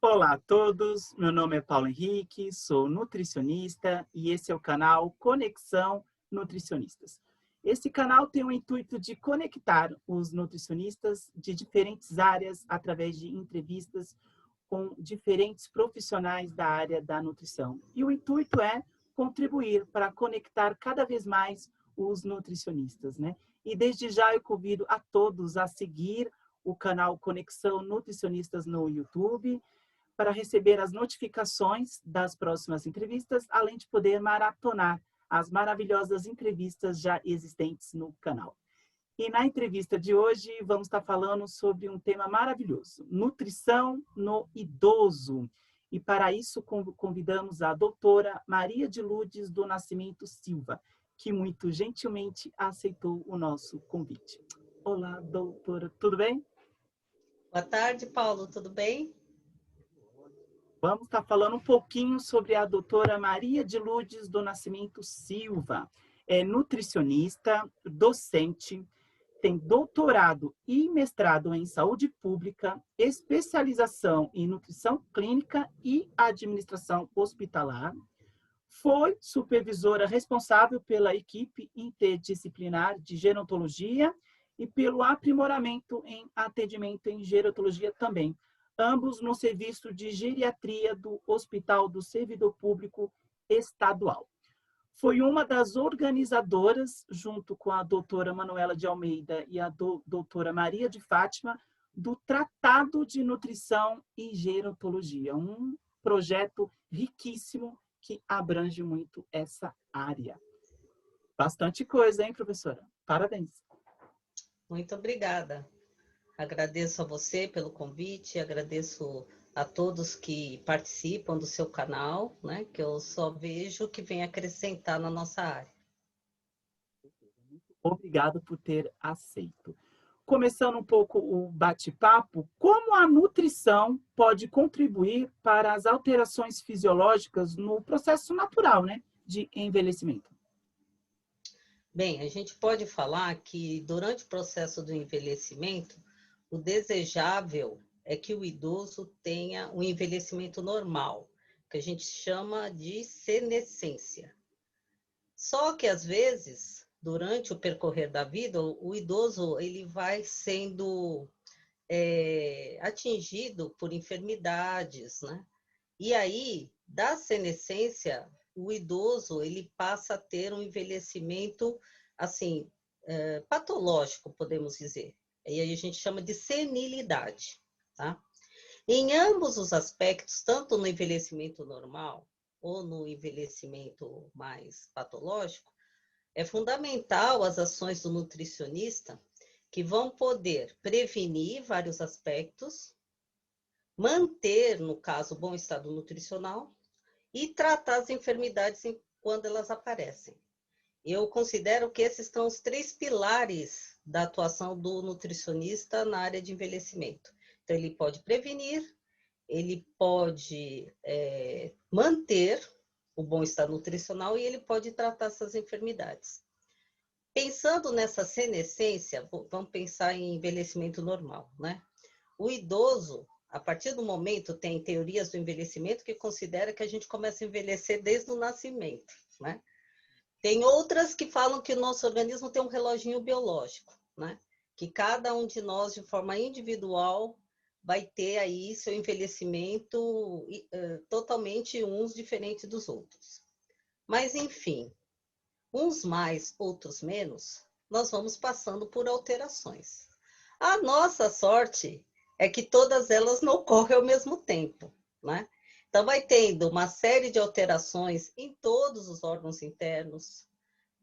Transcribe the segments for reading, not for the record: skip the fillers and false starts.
Olá a todos, meu nome é Paulo Henrique, sou nutricionista e esse é o canal Conexão Nutricionistas. Esse canal tem o intuito de conectar os nutricionistas de diferentes áreas através de entrevistas com diferentes profissionais da área da nutrição. E o intuito é contribuir para conectar cada vez mais os nutricionistas, né? E desde já eu convido a todos a seguir o canal Conexão Nutricionistas no YouTube, para receber as notificações das próximas entrevistas, além de poder maratonar as maravilhosas entrevistas já existentes no canal. E na entrevista de hoje, vamos estar falando sobre um tema maravilhoso, nutrição no idoso. E para isso, convidamos a doutora Maria de Lourdes do Nascimento Silva, que muito gentilmente aceitou o nosso convite. Olá, doutora, tudo bem? Boa tarde, Paulo, tudo bem? Vamos estar falando um pouquinho sobre a doutora Maria de Lourdes do Nascimento Silva. É nutricionista, docente, tem doutorado e mestrado em saúde pública, especialização em nutrição clínica e administração hospitalar. Foi supervisora responsável pela equipe interdisciplinar de gerontologia e pelo aprimoramento em atendimento em gerontologia também, ambos no serviço de geriatria do Hospital do Servidor Público Estadual. Foi uma das organizadoras, junto com a doutora Manuela de Almeida e a doutora Maria de Fátima, do Tratado de Nutrição e Gerontologia, um projeto riquíssimo que abrange muito essa área. Bastante coisa, hein, professora? Parabéns. Muito obrigada. Agradeço a você pelo convite, agradeço a todos que participam do seu canal, né, que eu só vejo que vem acrescentar na nossa área. Obrigado por ter aceito. Começando um pouco o bate-papo, como a nutrição pode contribuir para as alterações fisiológicas no processo natural, né, de envelhecimento? Bem, a gente pode falar que durante o processo do envelhecimento, o desejável é que o idoso tenha um envelhecimento normal, que a gente chama de senescência. Só que, às vezes, durante o percorrer da vida, o idoso ele vai sendo atingido por enfermidades, né? E aí, da senescência, o idoso ele passa a ter um envelhecimento, assim, patológico, podemos dizer. E aí a gente chama de senilidade, tá? Em ambos os aspectos, tanto no envelhecimento normal ou no envelhecimento mais patológico, é fundamental as ações do nutricionista que vão poder prevenir vários aspectos, manter, no caso, o bom estado nutricional e tratar as enfermidades quando elas aparecem. Eu considero que esses são os três pilares da atuação do nutricionista na área de envelhecimento. Então, ele pode prevenir, ele pode manter o bom estado nutricional e ele pode tratar essas enfermidades. Pensando nessa senescência, vamos pensar em envelhecimento normal, né? O idoso, a partir do momento, tem teorias do envelhecimento que considera que a gente começa a envelhecer desde o nascimento, né? Tem outras que falam que o nosso organismo tem um reloginho biológico, né? Que cada um de nós, de forma individual, vai ter aí seu envelhecimento totalmente uns diferentes dos outros. Mas, enfim, uns mais, outros menos, nós vamos passando por alterações. A nossa sorte é que todas elas não ocorrem ao mesmo tempo, né? Então, vai tendo uma série de alterações em todos os órgãos internos,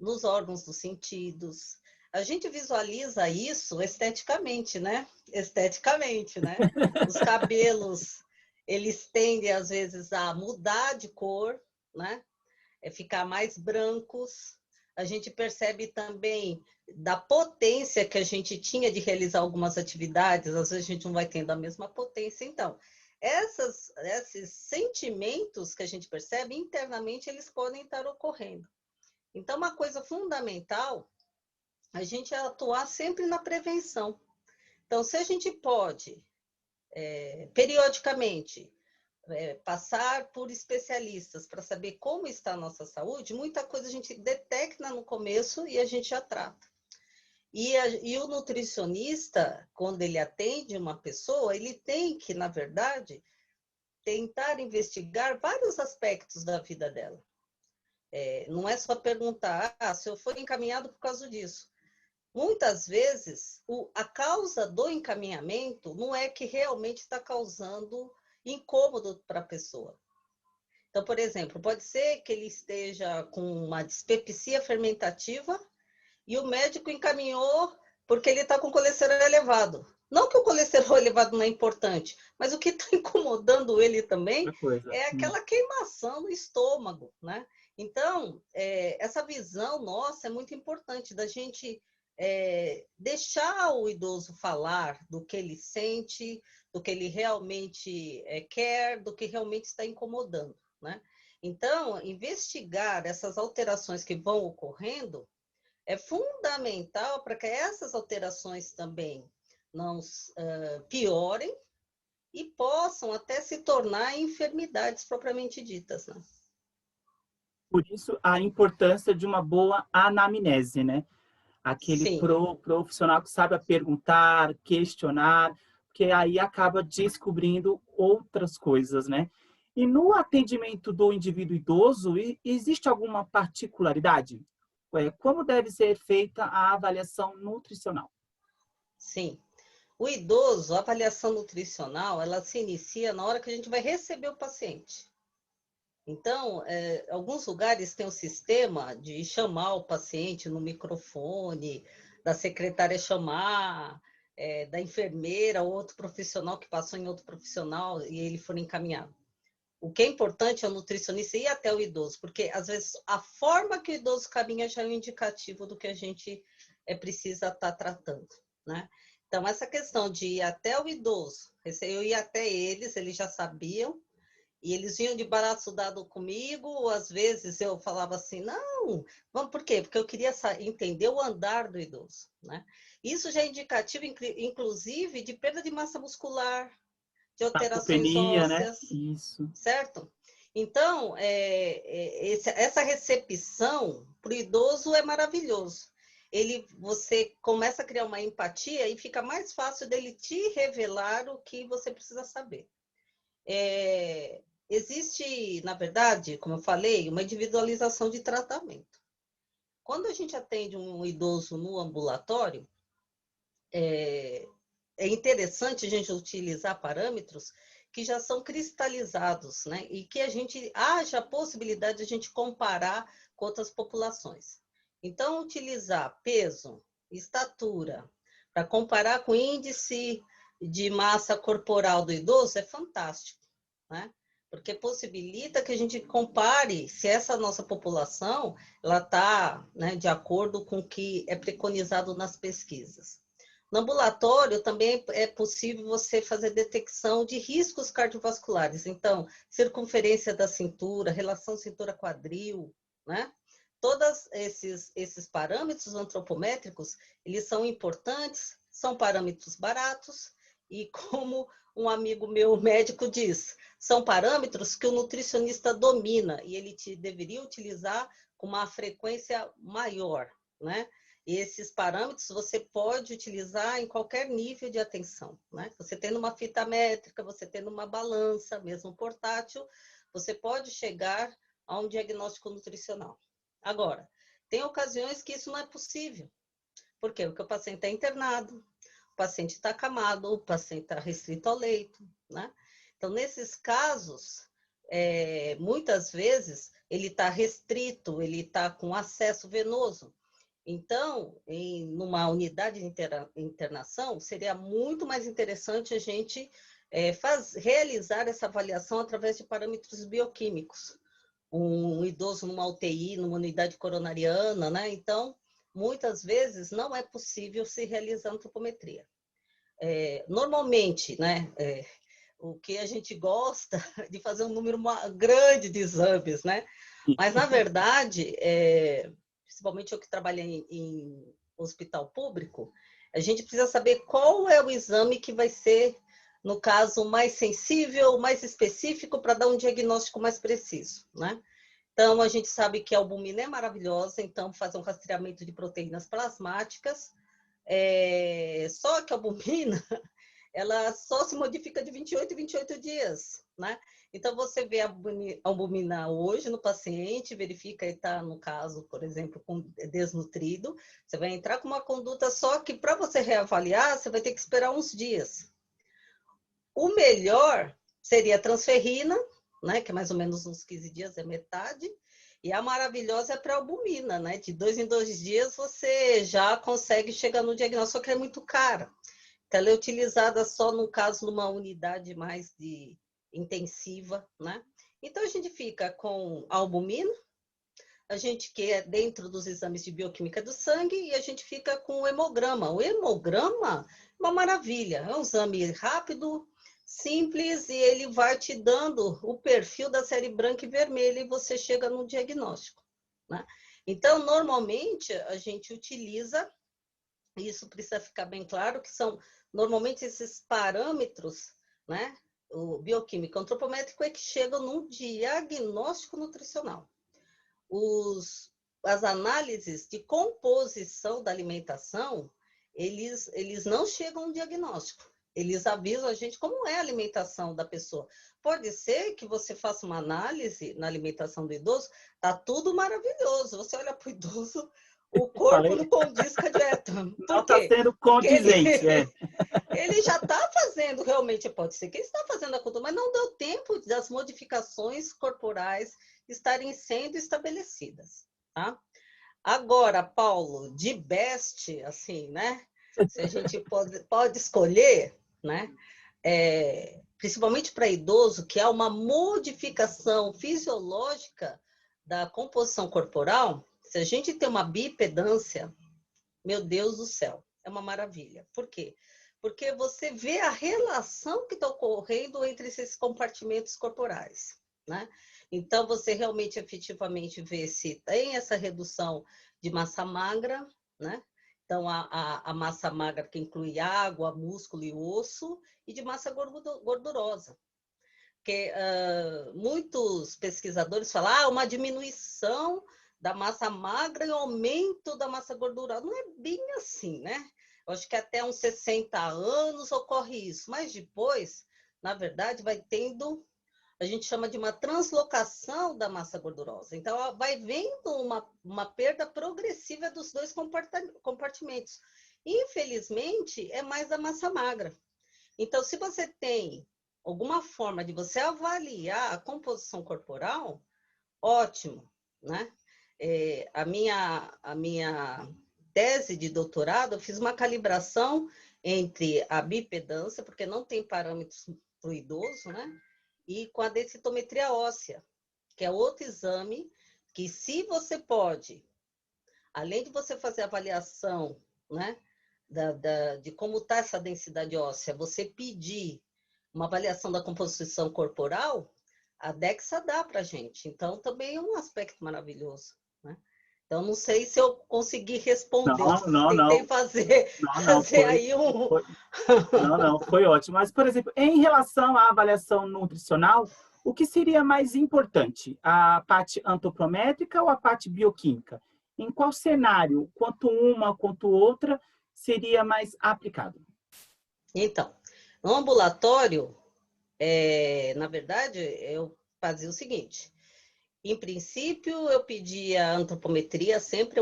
nos órgãos dos sentidos. A gente visualiza isso esteticamente, né? Esteticamente, né? Os cabelos, eles tendem, às vezes, a mudar de cor, né? Ficar mais brancos. A gente percebe também da potência que a gente tinha de realizar algumas atividades, às vezes a gente não vai tendo a mesma potência. Então, esses sentimentos que a gente percebe internamente, eles podem estar ocorrendo. Então, uma coisa fundamental, a gente é atuar sempre na prevenção. Então, se a gente pode, periodicamente, passar por especialistas para saber como está a nossa saúde, muita coisa a gente detecta no começo e a gente já trata. E o nutricionista, quando ele atende uma pessoa, ele tem que, na verdade, tentar investigar vários aspectos da vida dela. Não é só perguntar, se eu for encaminhado por causa disso. Muitas vezes, a causa do encaminhamento não é que realmente está causando incômodo para a pessoa. Então, por exemplo, pode ser que ele esteja com uma dispepsia fermentativa e o médico encaminhou porque ele está com colesterol elevado. Não que o colesterol elevado não é importante, mas o que está incomodando ele também é aquela queimação no estômago, né? Então, essa visão nossa é muito importante, da gente deixar o idoso falar do que ele sente, do que ele realmente quer, do que realmente está incomodando, né? Então, investigar essas alterações que vão ocorrendo é fundamental para que essas alterações também não piorem e possam até se tornar enfermidades propriamente ditas, né? Por isso, a importância de uma boa anamnese, né? Aquele Sim. profissional que sabe perguntar, questionar, porque aí acaba descobrindo outras coisas, né? E no atendimento do indivíduo idoso, existe alguma particularidade? Como deve ser feita a avaliação nutricional? Sim. O idoso, a avaliação nutricional, ela se inicia na hora que a gente vai receber o paciente. Então, alguns lugares têm um sistema de chamar o paciente no microfone, da secretária chamar, da enfermeira ou outro profissional que passou em outro profissional e ele for encaminhado. O que é importante é o nutricionista ir até o idoso, porque às vezes a forma que o idoso caminha já é um indicativo do que a gente precisa estar tratando, né? Então, essa questão de ir até o idoso, eu ia até eles já sabiam, e eles vinham de braço dado comigo, ou às vezes eu falava assim, não, vamos, por quê? Porque eu queria entender o andar do idoso, né? Isso já é indicativo, inclusive, de perda de massa muscular, de alterações Sarcopenia, né? ósseas, Isso. certo? Então, essa recepção para o idoso é maravilhoso. Você começa a criar uma empatia e fica mais fácil dele te revelar o que você precisa saber. Existe, na verdade, como eu falei, uma individualização de tratamento. Quando a gente atende um idoso no ambulatório, é interessante a gente utilizar parâmetros que já são cristalizados, né? E que haja a possibilidade de a gente comparar com outras populações. Então, utilizar peso, estatura, para comparar com o índice de massa corporal do idoso é fantástico, né? Porque possibilita que a gente compare se essa nossa população ela está, né, de acordo com o que é preconizado nas pesquisas. No ambulatório também é possível você fazer detecção de riscos cardiovasculares. Então, circunferência da cintura, relação cintura-quadril, né? Todos esses parâmetros antropométricos, eles são importantes, são parâmetros baratos e, como um amigo meu médico diz, são parâmetros que o nutricionista domina e ele deveria utilizar com uma frequência maior, né? E esses parâmetros você pode utilizar em qualquer nível de atenção, né? Você tendo uma fita métrica, você tendo uma balança, mesmo portátil, você pode chegar a um diagnóstico nutricional. Agora, tem ocasiões que isso não é possível. Por quê? Porque o paciente está internado, o paciente está acamado, o paciente está restrito ao leito, né? Então, nesses casos, muitas vezes, ele está restrito, ele está com acesso venoso. Então, numa unidade de internação, seria muito mais interessante a gente realizar essa avaliação através de parâmetros bioquímicos. Um idoso numa UTI, numa unidade coronariana, né? Então, muitas vezes não é possível se realizar antropometria. Normalmente, né? O que a gente gosta de fazer um número grande de exames, né? Mas, na verdade, principalmente eu que trabalhei em hospital público, a gente precisa saber qual é o exame que vai ser no caso, mais sensível, mais específico, para dar um diagnóstico mais preciso, né? Então, a gente sabe que a albumina é maravilhosa, então faz um rastreamento de proteínas plasmáticas, só que a albumina, ela só se modifica de 28 em 28 dias, né? Então, você vê a albumina hoje no paciente, verifica e está, no caso, por exemplo, com desnutrido, você vai entrar com uma conduta, só que para você reavaliar, você vai ter que esperar uns dias. O melhor seria a transferrina, né, que é mais ou menos uns 15 dias, é metade, e a maravilhosa é a pré-albumina, né? De 2 em 2 dias você já consegue chegar no diagnóstico, só que é muito cara. Então, ela é utilizada só, no caso, numa unidade mais intensiva, né? Então, a gente fica com a albumina, a gente que é dentro dos exames de bioquímica do sangue, e a gente fica com o hemograma. O hemograma é uma maravilha, é um exame rápido, simples, e ele vai te dando o perfil da série branca e vermelha, e você chega no diagnóstico, né? Então, normalmente, a gente utiliza, isso precisa ficar bem claro, que são normalmente esses parâmetros, né? O bioquímico antropométrico é que chegam num diagnóstico nutricional. As análises de composição da alimentação, eles não chegam a um diagnóstico. Eles avisam a gente como é a alimentação da pessoa. Pode ser que você faça uma análise na alimentação do idoso, tá tudo maravilhoso. Você olha para o idoso, o corpo não condiz com a dieta. Não Por está quê? sendo Porque condizente, ele já está fazendo, realmente, pode ser que ele está fazendo a conta, mas não deu tempo das modificações corporais estarem sendo estabelecidas, tá? Agora, Paulo, de best, assim, né? Se a gente pode escolher, né? Principalmente para idoso, que há uma modificação fisiológica da composição corporal, se a gente tem uma bipedância, meu Deus do céu, é uma maravilha. Por quê? Porque você vê a relação que está ocorrendo entre esses compartimentos corporais, né? Então, você realmente, efetivamente, vê se tem essa redução de massa magra, né? Então, a massa magra que inclui água, músculo e osso, e de massa gordurosa. Porque muitos pesquisadores falam uma diminuição da massa magra e aumento da massa gordurosa. Não é bem assim, né? Eu acho que até uns 60 anos ocorre isso, mas depois, na verdade, vai tendo, a gente chama de uma translocação da massa gordurosa. Então, vai vendo uma perda progressiva dos dois compartimentos. Infelizmente, é mais a massa magra. Então, se você tem alguma forma de você avaliar a composição corporal, ótimo, né? A minha tese de doutorado, eu fiz uma calibração entre a bipedância, porque não tem parâmetros para o idoso, né? E com a densitometria óssea, que é outro exame que, se você pode, além de você fazer a avaliação, né, de como está essa densidade óssea, você pedir uma avaliação da composição corporal, a DEXA dá para a gente. Então, também é um aspecto maravilhoso, né? Então, não sei se eu consegui responder. Tentei fazer aí um... Foi ótimo. Mas, por exemplo, em relação à avaliação nutricional, o que seria mais importante? A parte antropométrica ou a parte bioquímica? Em qual cenário, quanto uma, quanto outra, seria mais aplicado? Então, no ambulatório, na verdade, eu fazia o seguinte: em princípio, eu pedia antropometria, sempre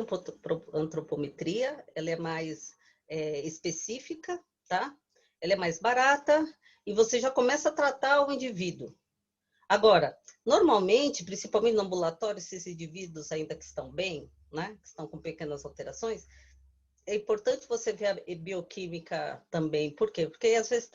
antropometria, ela é mais específica, tá? Ela é mais barata e você já começa a tratar o indivíduo. Agora, normalmente, principalmente no ambulatório, esses indivíduos ainda que estão bem, né? Que estão com pequenas alterações, é importante você ver a bioquímica também. Por quê? Porque às vezes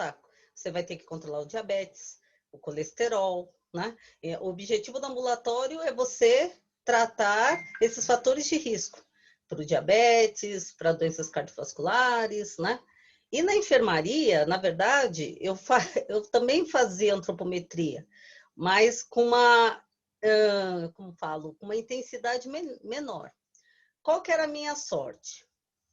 você vai ter que controlar o diabetes, o colesterol, né? O objetivo do ambulatório é você tratar esses fatores de risco para o diabetes, para doenças cardiovasculares, né? E na enfermaria, na verdade, eu também fazia antropometria, mas com com uma intensidade menor. Qual que era a minha sorte?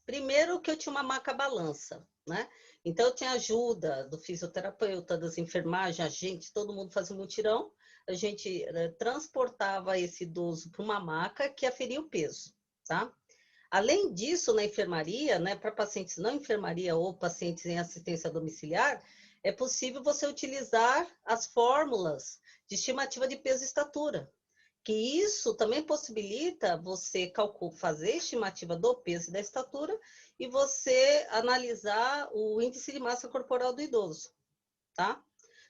Primeiro que eu tinha uma maca balança, né? Então, tinha ajuda do fisioterapeuta, das enfermagens, a gente, todo mundo fazia um mutirão, a gente transportava esse idoso para uma maca que aferia o peso, tá? Além disso, na enfermaria, né, para pacientes não enfermaria ou pacientes em assistência domiciliar, é possível você utilizar as fórmulas de estimativa de peso e estatura, que isso também possibilita você fazer a estimativa do peso e da estatura e você analisar o índice de massa corporal do idoso, tá?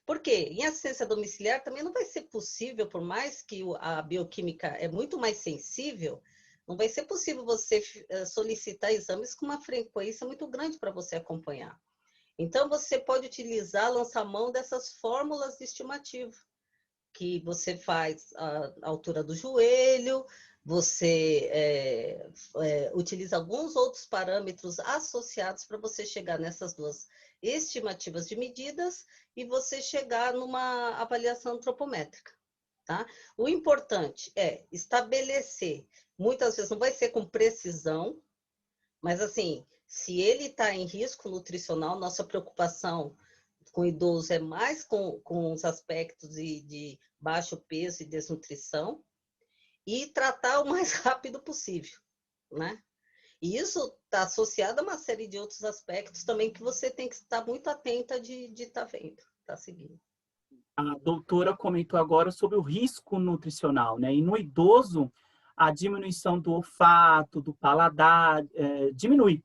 Porque em assistência domiciliar também não vai ser possível, por mais que a bioquímica é muito mais sensível, não vai ser possível você solicitar exames com uma frequência muito grande para você acompanhar. Então, você pode utilizar, lançar mão dessas fórmulas de estimativa, que você faz a altura do joelho, você utiliza alguns outros parâmetros associados para você chegar nessas duas estimativas de medidas e você chegar numa avaliação antropométrica, tá? O importante é estabelecer, muitas vezes não vai ser com precisão, mas assim, se ele está em risco nutricional, nossa preocupação com idoso é mais com os aspectos de baixo peso e desnutrição, e tratar o mais rápido possível, né? E isso está associado a uma série de outros aspectos também que você tem que estar muito atenta de estar vendo, estar seguindo. A doutora comentou agora sobre o risco nutricional, né? E no idoso, a diminuição do olfato, do paladar, diminui,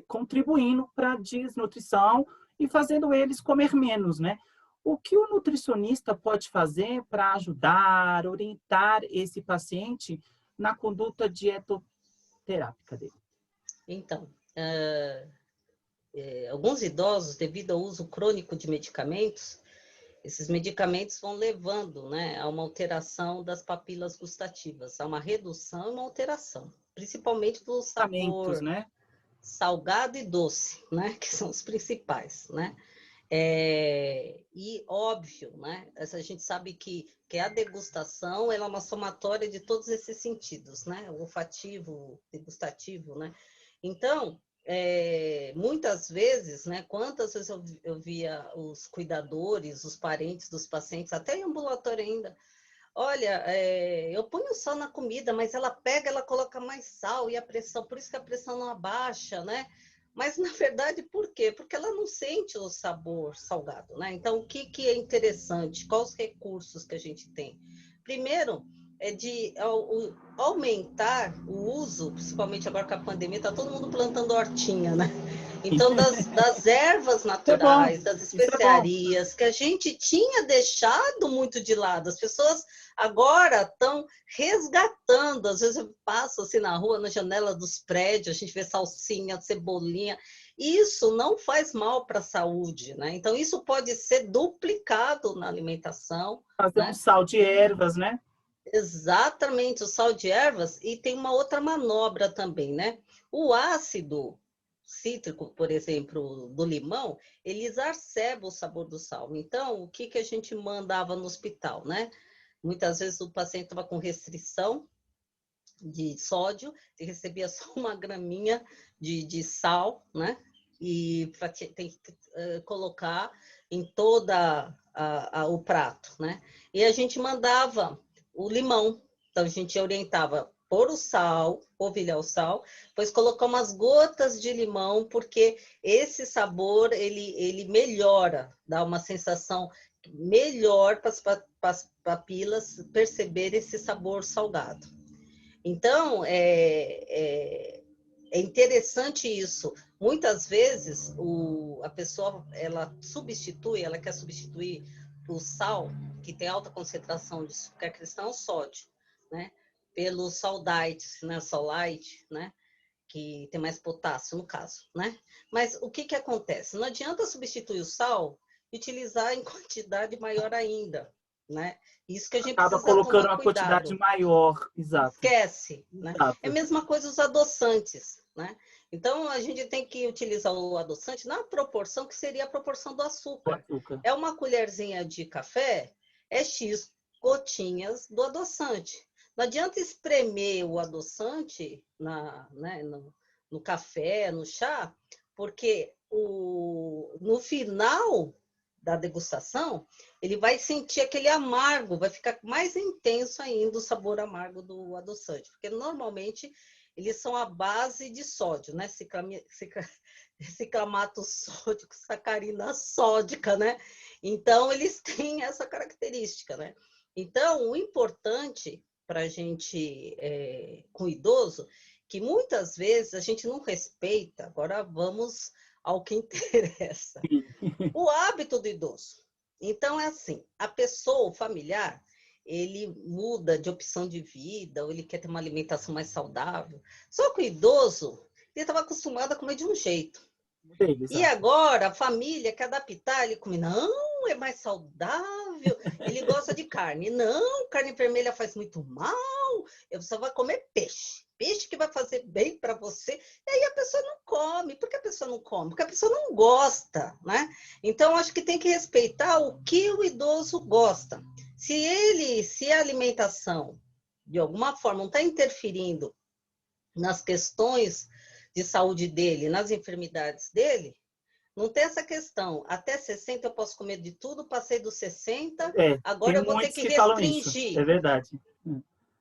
contribuindo para a desnutrição e fazendo eles comer menos, né? O que o nutricionista pode fazer para ajudar, orientar esse paciente na conduta dietoterápica dele? Então, alguns idosos, devido ao uso crônico de medicamentos, esses medicamentos vão levando, né, a uma alteração das papilas gustativas, a uma redução e uma alteração, principalmente do sabor Né? salgado e doce, né, que são os principais, né? E óbvio, né? A gente sabe que a degustação ela é uma somatória de todos esses sentidos, né? O olfativo, degustativo, né? Então, muitas vezes, né? Quantas vezes eu via os cuidadores, os parentes dos pacientes, até em ambulatório ainda, olha, eu ponho sal na comida, mas ela pega, ela coloca mais sal e a pressão, por isso que a pressão não abaixa, né? Mas, na verdade, por quê? Porque ela não sente o sabor salgado, né? Então, o que é interessante? Quais os recursos que a gente tem? Primeiro, é de aumentar o uso, principalmente agora com a pandemia, está todo mundo plantando hortinha, né? Então, das ervas naturais, das especiarias, que a gente tinha deixado muito de lado. As pessoas agora estão resgatando. Às vezes eu passo assim na rua, na janela dos prédios, a gente vê salsinha, cebolinha. Isso não faz mal para a saúde, né? Então, isso pode ser duplicado na alimentação. Fazer um sal de ervas, né? Exatamente, o sal de ervas. E tem uma outra manobra também, né? O ácido cítrico, por exemplo, do limão, ele exacerba o sabor do sal. Então, o que a gente mandava no hospital, né? Muitas vezes o paciente estava com restrição de sódio, ele recebia só uma graminha de sal, né? E tem que colocar em toda o prato, né? E a gente mandava o limão. Então, a gente orientava pôr o sal, polvilhar o sal, depois colocar umas gotas de limão, porque esse sabor, ele melhora, dá uma sensação melhor para as papilas perceber esse sabor salgado. Então, é interessante isso. Muitas vezes, a pessoa, ela quer substituir o sal, que tem alta concentração de açúcar cristão, sódio, né? Pelo Saldite, né? Solite, né? Que tem mais potássio, no caso, né? Mas o que acontece? Não adianta substituir o sal e utilizar em quantidade maior ainda, né? Isso que a gente acaba precisa colocando tomar uma quantidade cuidado. maior, exato. Esquece, né? Exato. É a mesma coisa os adoçantes, né? Então, a gente tem que utilizar o adoçante na proporção que seria a proporção do açúcar. É uma colherzinha de café, é X gotinhas do adoçante. Não adianta espremer o adoçante no café, no chá, porque no final da degustação, ele vai sentir aquele amargo, vai ficar mais intenso ainda o sabor amargo do adoçante, porque normalmente eles são à base de sódio, né? Ciclamato sódico, sacarina sódica, né? Então, eles têm essa característica, né? Então, o importante para a gente, com o idoso, que muitas vezes a gente não respeita, agora vamos ao que interessa, o hábito do idoso. Então, é assim, a pessoa, o familiar, ele muda de opção de vida, ou ele quer ter uma alimentação mais saudável. Só que o idoso, ele estava acostumado a comer de um jeito. E agora a família quer adaptar, ele come, não, é mais saudável, ele gosta de carne. Não, carne vermelha faz muito mal, você vai comer peixe. Peixe que vai fazer bem para você. E aí a pessoa não come. Por que a pessoa não come? Porque a pessoa não gosta, né? Então, acho que tem que respeitar o que o idoso gosta. Se a alimentação, de alguma forma, não está interferindo nas questões de saúde dele, nas enfermidades dele, não tem essa questão. Até 60 eu posso comer de tudo, passei dos 60, agora eu vou ter que restringir. É verdade.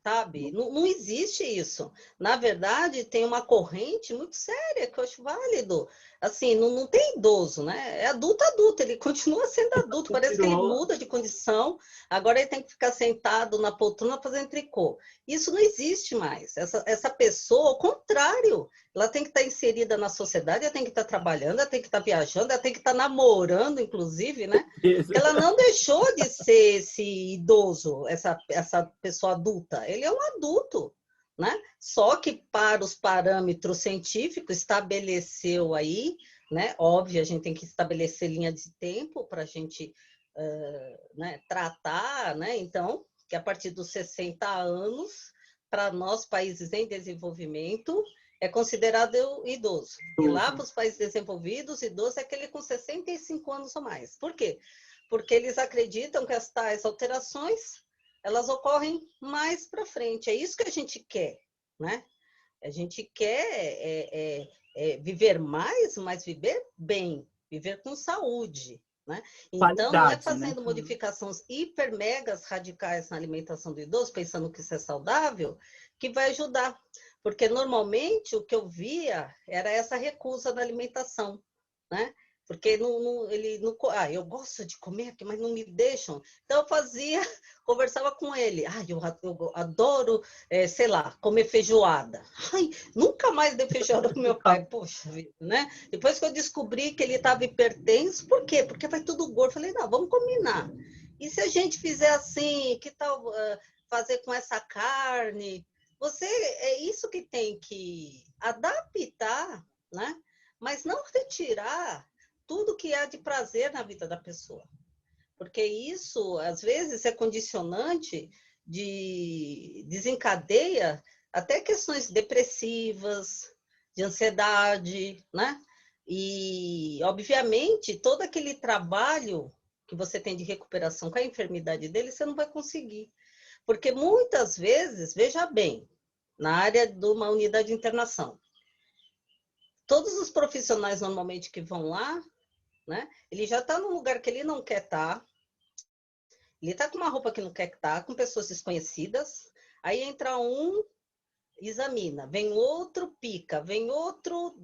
Sabe? Não existe isso. Na verdade, tem uma corrente muito séria que eu acho válido. Assim, não tem idoso, né? É adulto, ele continua sendo adulto. Parece que ele muda de condição, agora ele tem que ficar sentado na poltrona fazendo tricô. Isso não existe mais. Essa pessoa, ao contrário, ela tem que estar inserida na sociedade, ela tem que estar trabalhando, ela tem que estar viajando, ela tem que estar namorando, inclusive, né? Ela não deixou de ser esse idoso, essa pessoa adulta. Ele é um adulto, né? Só que para os parâmetros científicos estabeleceu aí, né? Óbvio, a gente tem que estabelecer linha de tempo para a gente né, tratar, né? Então, que a partir dos 60 anos, para nós, países em desenvolvimento, é considerado idoso. E lá para os países desenvolvidos, idoso é aquele com 65 anos ou mais. Por quê? Porque eles acreditam que as tais alterações, elas ocorrem mais para frente. É isso que a gente quer, né? A gente quer viver mais, mas viver bem, viver com saúde, né? Então, não é fazendo modificações hiper megas radicais na alimentação do idoso, pensando que isso é saudável, que vai ajudar. Porque, normalmente, o que eu via era essa recusa da alimentação, né? Porque eu gosto de comer aqui, mas não me deixam. Então, eu conversava com ele. Eu adoro, sei lá, comer feijoada. Nunca mais dei feijoada com meu pai. Poxa vida, né? Depois que eu descobri que ele estava hipertenso, por quê? Porque vai tudo gordo. Falei, não, vamos combinar. E se a gente fizer assim, que tal fazer com essa carne? É isso que tem que adaptar, né? Mas não retirar tudo que há de prazer na vida da pessoa. Porque isso, às vezes, é condicionante desencadeia até questões depressivas, de ansiedade, né? E, obviamente, todo aquele trabalho que você tem de recuperação com a enfermidade dele, você não vai conseguir. Porque muitas vezes, veja bem, na área de uma unidade de internação, todos os profissionais normalmente que vão lá, né? Ele já está num lugar que ele não quer estar, ele está com uma roupa que não quer estar, com pessoas desconhecidas, aí entra um, examina, vem outro, pica, vem outro,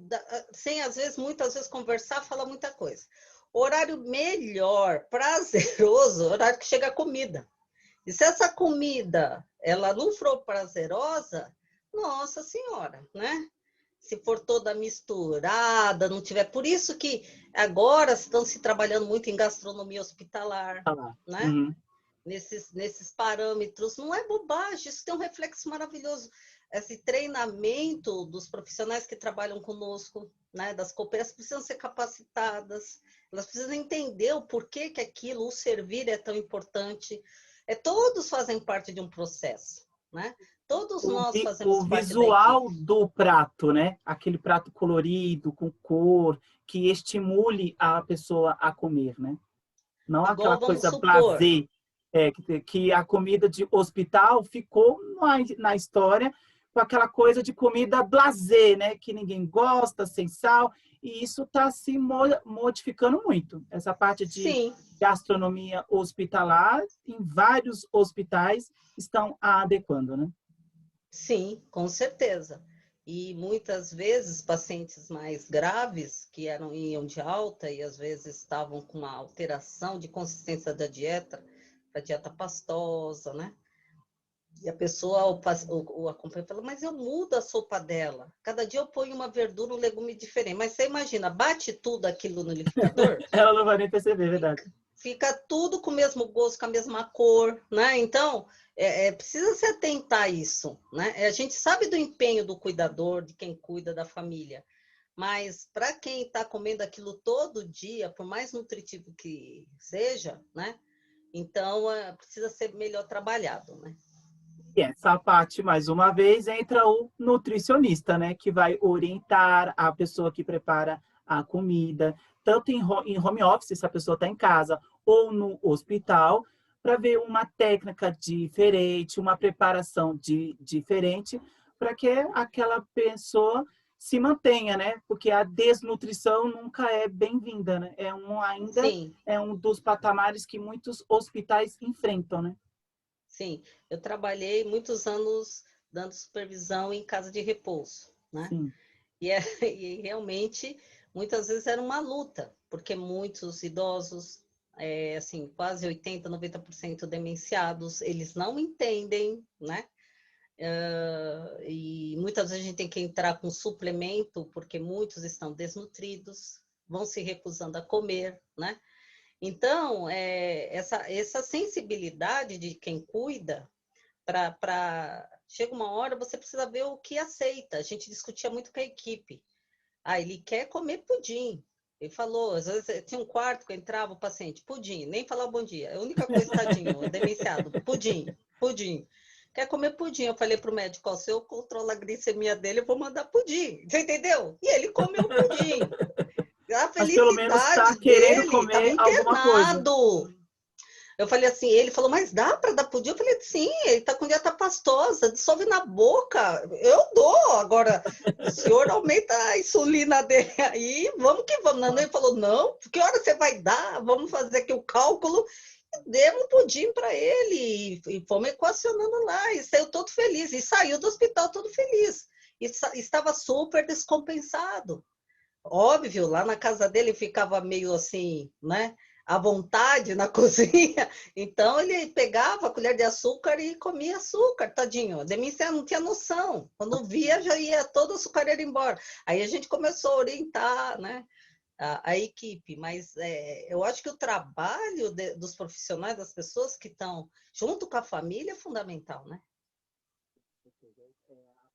sem às vezes, muitas vezes conversar, fala muita coisa. Horário melhor, prazeroso, horário que chega a comida. E se essa comida, ela não for prazerosa, nossa senhora, né? Se for toda misturada, não tiver... Por isso que agora estão se trabalhando muito em gastronomia hospitalar, né? Uhum. Nesses parâmetros. Não é bobagem, isso tem um reflexo maravilhoso. Esse treinamento dos profissionais que trabalham conosco, né? Das cooperativas, precisam ser capacitadas, elas precisam entender o porquê que aquilo, o servir é tão importante. Todos fazem parte de um processo, né? Todos nós fazemos parte da equipe. O visual do prato, né? Aquele prato colorido, com cor, que estimule a pessoa a comer, né? Não aquela coisa blasé, que a comida de hospital ficou na história com aquela coisa de comida blasé, né? Que ninguém gosta, sem sal. e isso está se modificando muito. Essa parte de Sim, gastronomia hospitalar, em vários hospitais estão adequando, né? sim, com certeza. E muitas vezes pacientes mais graves, que iam de alta e às vezes estavam com uma alteração de consistência da dieta, a dieta pastosa, né? E a pessoa, o acompanha, fala, mas eu mudo a sopa dela. Cada dia eu ponho uma verdura, um legume diferente. Mas você imagina, bate tudo aquilo no liquidificador, Ela não vai nem perceber, é verdade. fica tudo com o mesmo gosto, com a mesma cor, né? Então, precisa se atentar a isso, né? A gente sabe do empenho do cuidador, de quem cuida da família, mas para quem está comendo aquilo todo dia, por mais nutritivo que seja, né? Então, precisa ser melhor trabalhado, né? E essa parte, mais uma vez, entra o nutricionista, né? Que vai orientar a pessoa que prepara a comida, tanto em home office, se a pessoa está em casa, ou no hospital, para ver uma técnica diferente, uma preparação diferente, para que aquela pessoa se mantenha, né? Porque a desnutrição nunca é bem-vinda, né? Ainda Sim, é um dos patamares que muitos hospitais enfrentam, né? sim. Eu trabalhei muitos anos dando supervisão em casa de repouso, né? Sim. E realmente, muitas vezes era uma luta, porque muitos idosos, assim, quase 80, 90% demenciados, eles não entendem, né? E muitas vezes a gente tem que entrar com suplemento, porque muitos estão desnutridos, vão se recusando a comer, né? Então, essa sensibilidade de quem cuida, chega uma hora, você precisa ver o que aceita. A gente discutia muito com a equipe. Ah, ele quer comer pudim. Ele falou, às vezes tinha um quarto que entrava o paciente, pudim, nem falar bom dia. É a única coisa, tadinho, demenciado, pudim, pudim. Quer comer pudim? Eu falei para o médico, ó, se eu controlar a glicemia dele, eu vou mandar pudim. Você entendeu? E ele comeu pudim. A Mas pelo menos está felicidade querendo dele, estava comer alguma coisa. internado. Eu falei assim, ele falou, mas dá para dar pudim? Eu falei, sim, ele está com dieta pastosa, dissolve na boca. Eu dou. Agora, o senhor aumenta a insulina dele aí, vamos que vamos. Não, ele falou, não, que hora você vai dar? Vamos fazer aqui o cálculo. E demos um pudim para ele. E fomos equacionando lá. E saiu todo feliz. E saiu do hospital todo feliz. E estava super descompensado. Óbvio, lá na casa dele ficava meio assim, né? À vontade na cozinha. Então ele pegava a colher de açúcar e comia açúcar, tadinho. A demência não tinha noção. Quando via, já ia todo o açucareiro embora. Aí a gente começou a orientar, né? A equipe, mas eu acho que o trabalho dos profissionais, das pessoas que estão junto com a família é fundamental, né?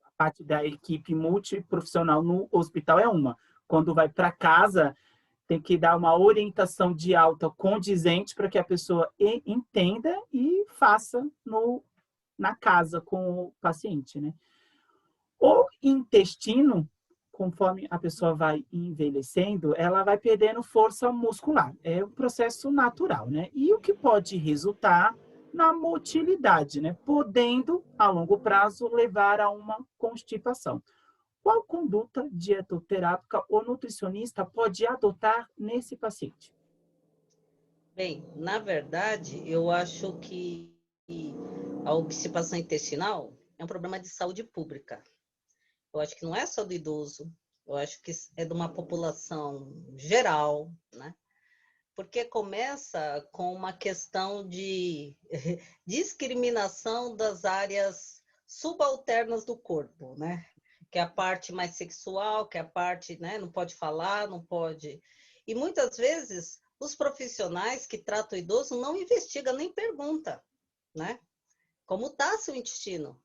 A parte da equipe multiprofissional no hospital é uma. Quando vai para casa, tem que dar uma orientação de alta condizente para que a pessoa entenda e faça na casa com o paciente, né? O intestino, conforme a pessoa vai envelhecendo, ela vai perdendo força muscular. É um processo natural, né? E o que pode resultar na motilidade, né? Podendo, a longo prazo, levar a uma constipação. Qual conduta dietoterápica o nutricionista pode adotar nesse paciente? Bem, na verdade, eu acho que a obstipação intestinal é um problema de saúde pública. Eu acho que não é só do idoso, eu acho que é de uma população geral, né? Porque começa com uma questão de discriminação das áreas subalternas do corpo, né? Que é a parte mais sexual, que é a parte, né? Não pode falar, não pode. E muitas vezes os profissionais que tratam o idoso não investigam nem pergunta, né? Como está seu intestino?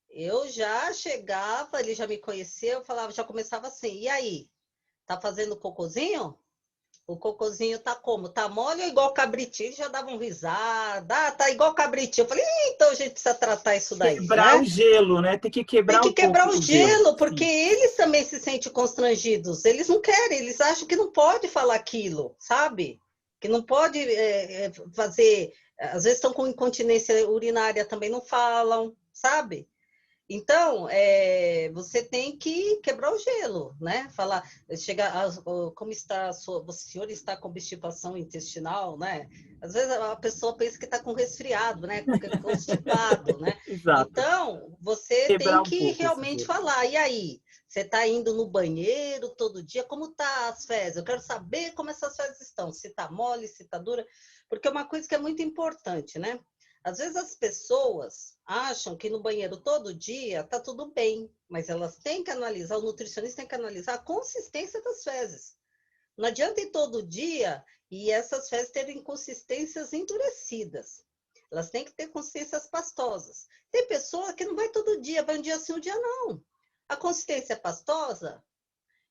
Eu já chegava, ele já me conhecia, eu falava, já começava assim, e aí? Tá fazendo cocôzinho? O cocôzinho tá como? Tá mole ou igual cabritinho? Eles já davam risada, tá igual cabritinho. Eu falei, então a gente precisa tratar isso daí, Quebrar o né? gelo, né? Tem que Tem quebrar que um pouco quebrar o o gelo. gelo, porque Sim. eles também se sentem constrangidos. Eles não querem, eles acham que não pode falar aquilo, sabe? Que não pode fazer. Às vezes estão com incontinência urinária, também não falam, sabe? Então, você tem que quebrar o gelo, né? Falar, como está o senhor está com obstipação intestinal, né? Às vezes a pessoa pensa que está com resfriado, né? Constipado, né? Exato. Então, você tem Quebrar um que pouco esse realmente gelo. falar. E aí? Você está indo no banheiro todo dia? Como tá as fezes? Eu quero saber como essas fezes estão. Se está mole, se está dura. Porque é uma coisa que é muito importante, né? Às vezes as pessoas acham que no banheiro todo dia está tudo bem, mas elas têm que analisar, o nutricionista tem que analisar a consistência das fezes. Não adianta ir todo dia e essas fezes terem consistências endurecidas. Elas têm que ter consistências pastosas. Tem pessoa que não vai todo dia, vai um dia sim, um dia não. A consistência é pastosa,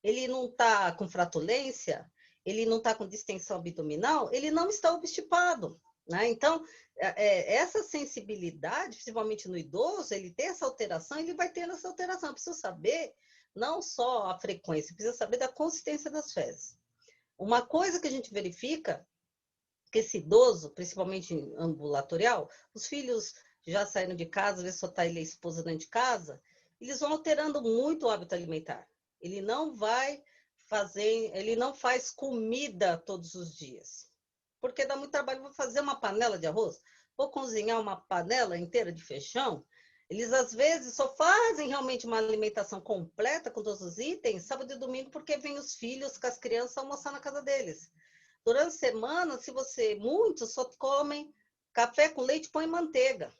ele não está com flatulência, ele não está com distensão abdominal, ele não está obstipado. Né? Então, essa sensibilidade, principalmente no idoso, ele tem essa alteração, ele vai ter essa alteração. Eu preciso saber não só a frequência, precisa saber da consistência das fezes. Uma coisa que a gente verifica, que esse idoso, principalmente ambulatorial, os filhos já saíram de casa, às vezes só está ele e a esposa dentro de casa, eles vão alterando muito o hábito alimentar. Ele não faz comida todos os dias. Porque dá muito trabalho. Vou fazer uma panela de arroz, vou cozinhar uma panela inteira de feijão. Eles, às vezes, só fazem realmente uma alimentação completa com todos os itens sábado e domingo, porque vêm os filhos com as crianças almoçar na casa deles. Durante a semana, muitos só comem café com leite, põe manteiga.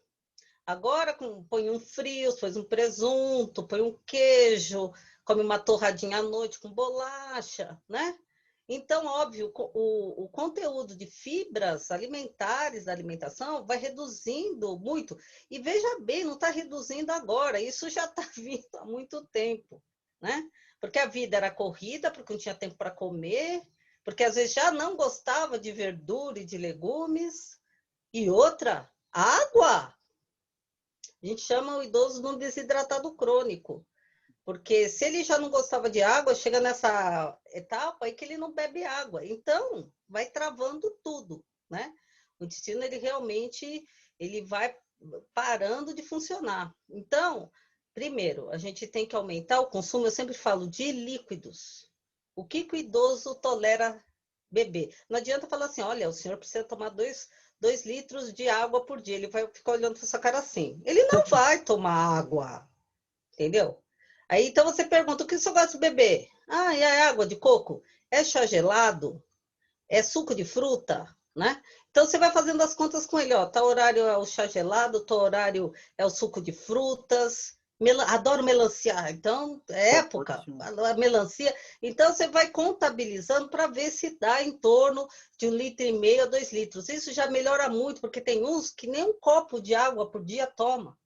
Agora põe um frios, põe um presunto, põe um queijo, come uma torradinha à noite com bolacha, né? Então, óbvio, o conteúdo de fibras alimentares da alimentação vai reduzindo muito. E veja bem, não está reduzindo agora, isso já está vindo há muito tempo, né? Porque a vida era corrida, porque não tinha tempo para comer, porque às vezes já não gostava de verdura e de legumes. E outra, água. A gente chama o idoso de um desidratado crônico. Porque se ele já não gostava de água, chega nessa etapa aí que ele não bebe água. Então, vai travando tudo, né? O intestino, ele realmente ele vai parando de funcionar. Então, primeiro, a gente tem que aumentar o consumo, eu sempre falo, de líquidos. O que o idoso tolera beber? Não adianta falar assim, olha, o senhor precisa tomar 2 litros de água por dia. Ele vai ficar olhando para sua cara assim. Ele não vai tomar água, entendeu? Aí, então, você pergunta, o que o senhor gosta de beber? Ah, é água de coco? É chá gelado? É suco de fruta? Né? Então, você vai fazendo as contas com ele. Ó, tal horário é o chá gelado, tal horário é o suco de frutas. Adoro melancia. Então, é época, Ótimo. a melancia. Então, você vai contabilizando para ver se dá em torno de 1,5 litro a 2 litros. Isso já melhora muito, porque tem uns que nem um copo de água por dia toma.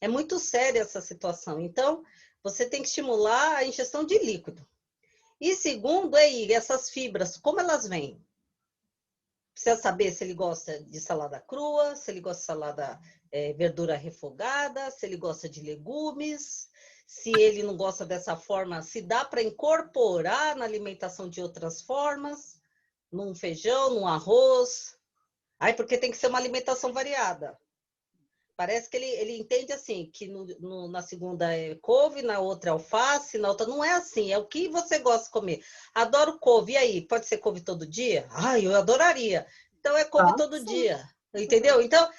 É muito séria essa situação. Então, você tem que estimular a ingestão de líquido. E segundo, essas fibras, como elas vêm? Precisa saber se ele gosta de salada crua, se ele gosta de salada verdura refogada, se ele gosta de legumes, se ele não gosta dessa forma, se dá para incorporar na alimentação de outras formas, num feijão, num arroz. Aí, porque tem que ser uma alimentação variada. Parece que ele entende assim, que na segunda é couve, na outra é alface, na outra não é assim, é o que você gosta de comer. Adoro couve, e aí, pode ser couve todo dia? Ai, eu adoraria. Então é couve Ah, todo sim. dia, entendeu? Então,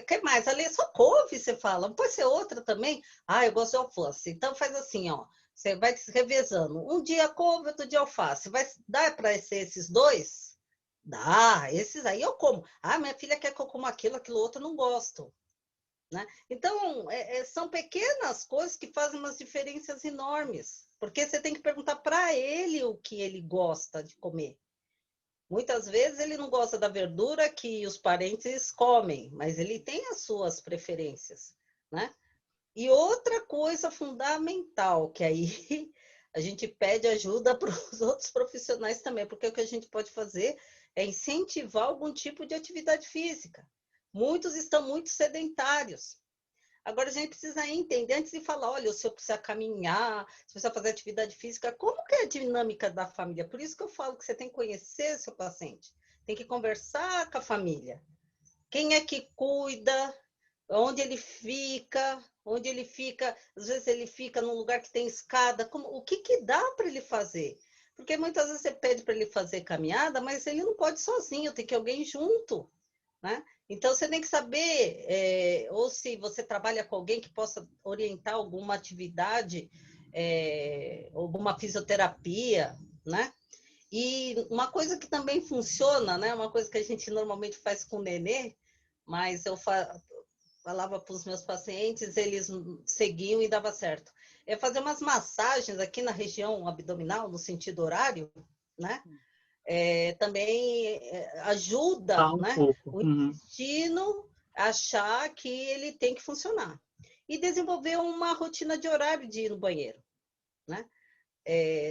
que mais? Ali é só couve, você fala, não pode ser outra também? Ah, eu gosto de alface. Então faz assim, ó, você vai se revezando. Um dia couve, outro dia alface. Vai dar para ser esses dois? Dá, esses aí eu como. Ah, minha filha quer que eu coma aquilo outro eu não gosto. Né? Então, são pequenas coisas que fazem umas diferenças enormes, porque você tem que perguntar para ele o que ele gosta de comer. Muitas vezes ele não gosta da verdura que os parentes comem, mas ele tem as suas preferências, né? E outra coisa fundamental, que aí a gente pede ajuda para os outros profissionais também, porque o que a gente pode fazer é incentivar algum tipo de atividade física. Muitos estão muito sedentários. Agora, a gente precisa entender, antes de falar, olha, o senhor precisa caminhar, se precisa fazer atividade física, como que é a dinâmica da família? Por isso que eu falo que você tem que conhecer seu paciente, tem que conversar com a família. Quem é que cuida? onde ele fica, às vezes ele fica num lugar que tem escada, o que dá para ele fazer? Porque muitas vezes você pede para ele fazer caminhada, mas ele não pode sozinho, tem que alguém junto, né? Então você tem que saber, ou se você trabalha com alguém que possa orientar alguma atividade, alguma fisioterapia, né? E uma coisa que também funciona, né? Uma coisa que a gente normalmente faz com o nenê, mas eu falava para os meus pacientes, eles seguiam e dava certo. É fazer umas massagens aqui na região abdominal, no sentido horário, né? Também ajuda, Tá um né, pouco. o Uhum. intestino a achar que ele tem que funcionar. E desenvolver uma rotina de horário de ir no banheiro, né?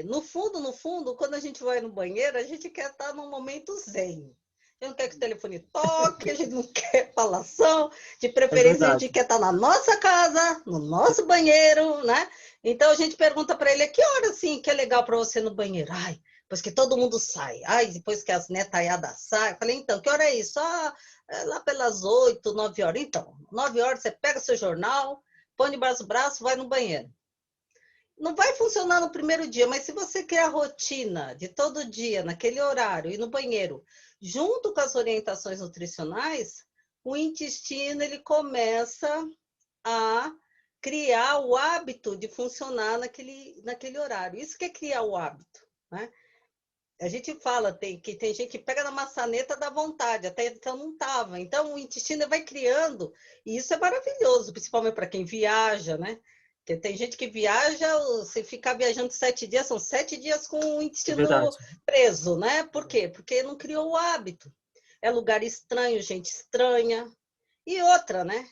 No fundo, quando a gente vai no banheiro, a gente quer estar num momento zen. A gente não quer que o telefone toque, a gente não quer falação, de É preferência a gente verdade. quer estar na nossa casa, no nosso banheiro, né? Então a gente pergunta para ele, que hora assim que é legal para você no banheiro? Ai, depois que todo mundo sai. Ai, depois que as netaiadas saem. Eu falei, então, que hora é isso? Lá pelas 8, 9 horas. Então, 9 horas você pega seu jornal, põe debaixo do braço, vai no banheiro. Não vai funcionar no primeiro dia, mas se você criar a rotina de todo dia, naquele horário, ir no banheiro, junto com as orientações nutricionais, o intestino ele começa a criar o hábito de funcionar naquele horário. Isso que é criar o hábito, né? A gente fala que tem gente que pega na maçaneta da vontade, até então não estava. Então o intestino vai criando, e isso é maravilhoso, principalmente para quem viaja, né? Porque tem gente que viaja, se ficar viajando 7 dias, são 7 dias com o É intestino verdade. preso, né? Por quê? Porque não criou o hábito. É lugar estranho, gente estranha. E outra, né?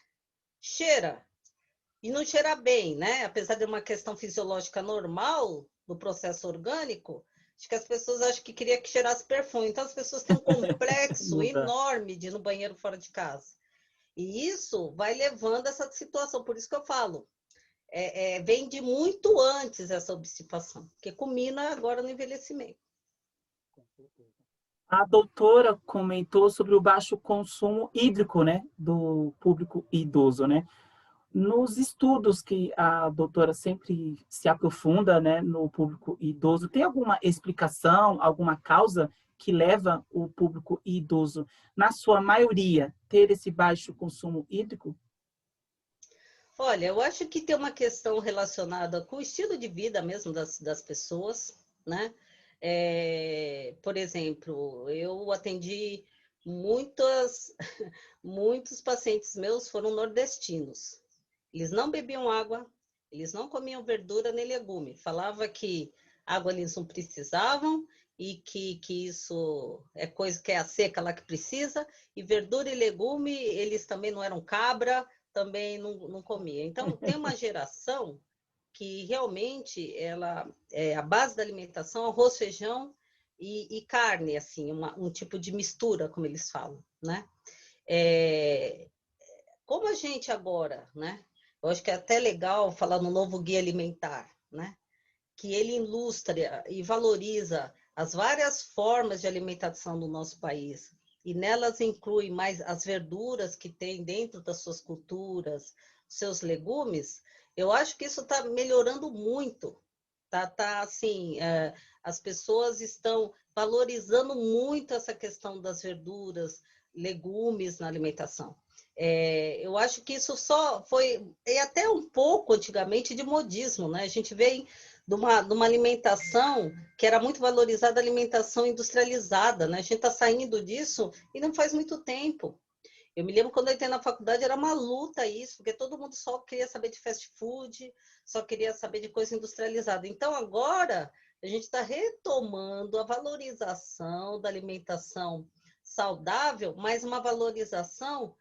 Cheira. E não cheira bem, né? Apesar de uma questão fisiológica normal do processo orgânico, acho que as pessoas acham que queria que cheirasse perfume. Então as pessoas têm um complexo Não dá. enorme de ir no banheiro fora de casa. E isso vai levando a essa situação. Por isso que eu falo, vem de muito antes essa obstipação, que culmina agora no envelhecimento. A doutora comentou sobre o baixo consumo hídrico, né, do público idoso, né? Nos estudos que a doutora sempre se aprofunda, né, no público idoso, tem alguma explicação, alguma causa que leva o público idoso, na sua maioria, ter esse baixo consumo hídrico? Olha, eu acho que tem uma questão relacionada com o estilo de vida mesmo das pessoas, né? Por exemplo, eu atendi muitos pacientes meus foram nordestinos. Eles não bebiam água, eles não comiam verdura nem legume. Falava que água eles não precisavam e que isso é coisa que é a seca lá que precisa, e verdura e legume eles também não eram cabra, também não comia. Então, tem uma geração que realmente ela a base da alimentação, arroz, feijão e carne, assim, um tipo de mistura, como eles falam, né? Como a gente agora, né? Eu acho que é até legal falar no novo guia alimentar, né? Que ele ilustra e valoriza as várias formas de alimentação do nosso país. E nelas inclui mais as verduras que tem dentro das suas culturas, seus legumes. Eu acho que isso está melhorando muito. Tá assim, as pessoas estão valorizando muito essa questão das verduras, legumes na alimentação. Eu acho que isso só foi, e até um pouco antigamente, de modismo, né? A gente vem de uma alimentação que era muito valorizada, alimentação industrializada, né? A gente está saindo disso e não faz muito tempo. Eu me lembro quando eu entrei na faculdade, era uma luta isso, porque todo mundo só queria saber de fast food, só queria saber de coisa industrializada. Então, agora, a gente está retomando a valorização da alimentação saudável, mas uma valorização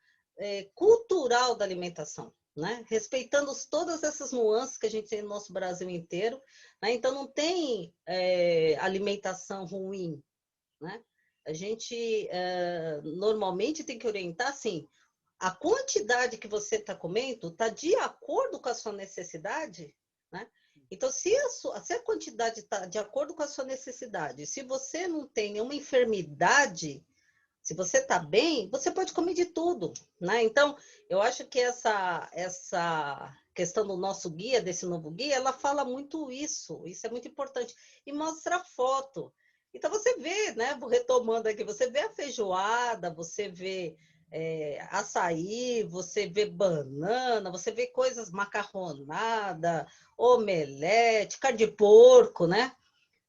cultural da alimentação, né? Respeitando todas essas nuances que a gente tem no nosso Brasil inteiro, né? Então, não tem alimentação ruim, né? A gente normalmente tem que orientar assim, a quantidade que você está comendo está de acordo com a sua necessidade, né? Então, se a quantidade está de acordo com a sua necessidade, se você não tem nenhuma enfermidade, Se você está bem, você pode comer de tudo, né? Então, eu acho que essa questão do nosso guia, desse novo guia, ela fala muito isso é muito importante. E mostra foto. Então, você vê, né? Vou retomando aqui, você vê a feijoada, você vê açaí, você vê banana, você vê coisas macarronada, omelete, carne de porco, né?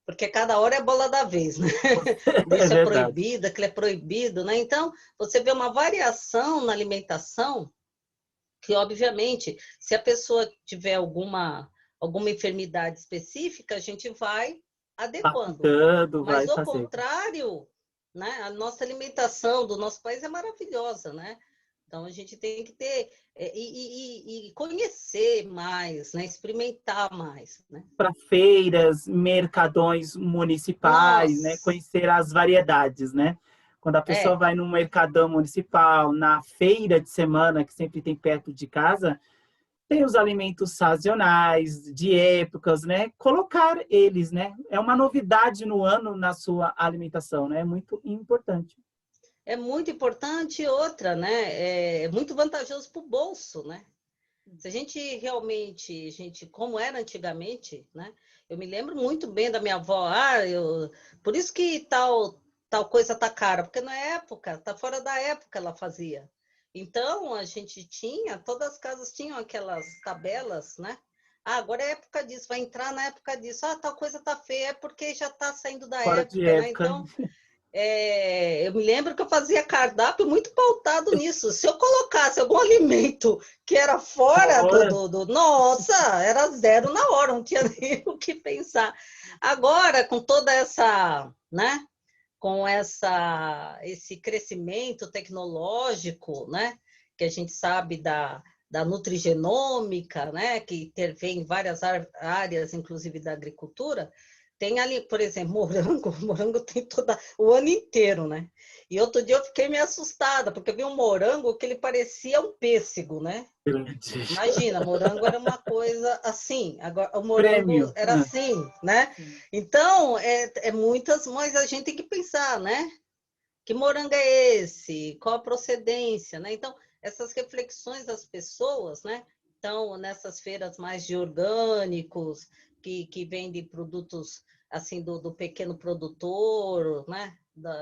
Porque cada hora é a bola da vez, né? É Isso é verdade. proibido, aquilo é proibido, né? Então, você vê uma variação na alimentação que, obviamente, se a pessoa tiver alguma enfermidade específica, a gente vai adequando. Adaptando, Mas, vai ao fazer. contrário, né? A nossa alimentação do nosso país é maravilhosa, né? Então, a gente tem que ter e conhecer mais, né? Experimentar mais, né? Para feiras, mercadões municipais, né? Nossa, Conhecer as variedades, né? Quando a pessoa é. vai num mercadão municipal, na feira de semana, que sempre tem perto de casa, tem os alimentos sazonais, de épocas, né? Colocar eles, né? É uma novidade no ano na sua alimentação, né? É muito importante. É muito importante outra, né? É muito vantajoso para o bolso, né? Se a gente realmente, como era antigamente, né? Eu me lembro muito bem da minha avó, por isso que tal coisa tá cara, porque na época, tá fora da época ela fazia. Então a gente tinha, todas as casas tinham aquelas tabelas, né? Ah, agora é época disso, vai entrar na época disso. Ah, tal coisa tá feia, é porque já tá saindo da Fora de época, né? época. Então eu me lembro que eu fazia cardápio muito pautado nisso. Se eu colocasse algum alimento que era fora Fora. Nossa, era zero na hora, não tinha nem o que pensar. Agora, com toda essa, né? Com esse crescimento tecnológico, né? Que a gente sabe da nutrigenômica, né? Que intervém em várias áreas, inclusive da agricultura. Tem ali, por exemplo, morango tem o ano inteiro, né? E outro dia eu fiquei meio assustada, porque eu vi um morango que ele parecia um pêssego, né? Grande. Imagina, morango era uma coisa assim, agora o morango Prêmio. era assim, né? Sim. Então, muitas, mas a gente tem que pensar, né? Que morango é esse? Qual a procedência, né? Então, essas reflexões das pessoas, né? Então, nessas feiras mais de orgânicos, que vendem produtos assim do pequeno produtor, né?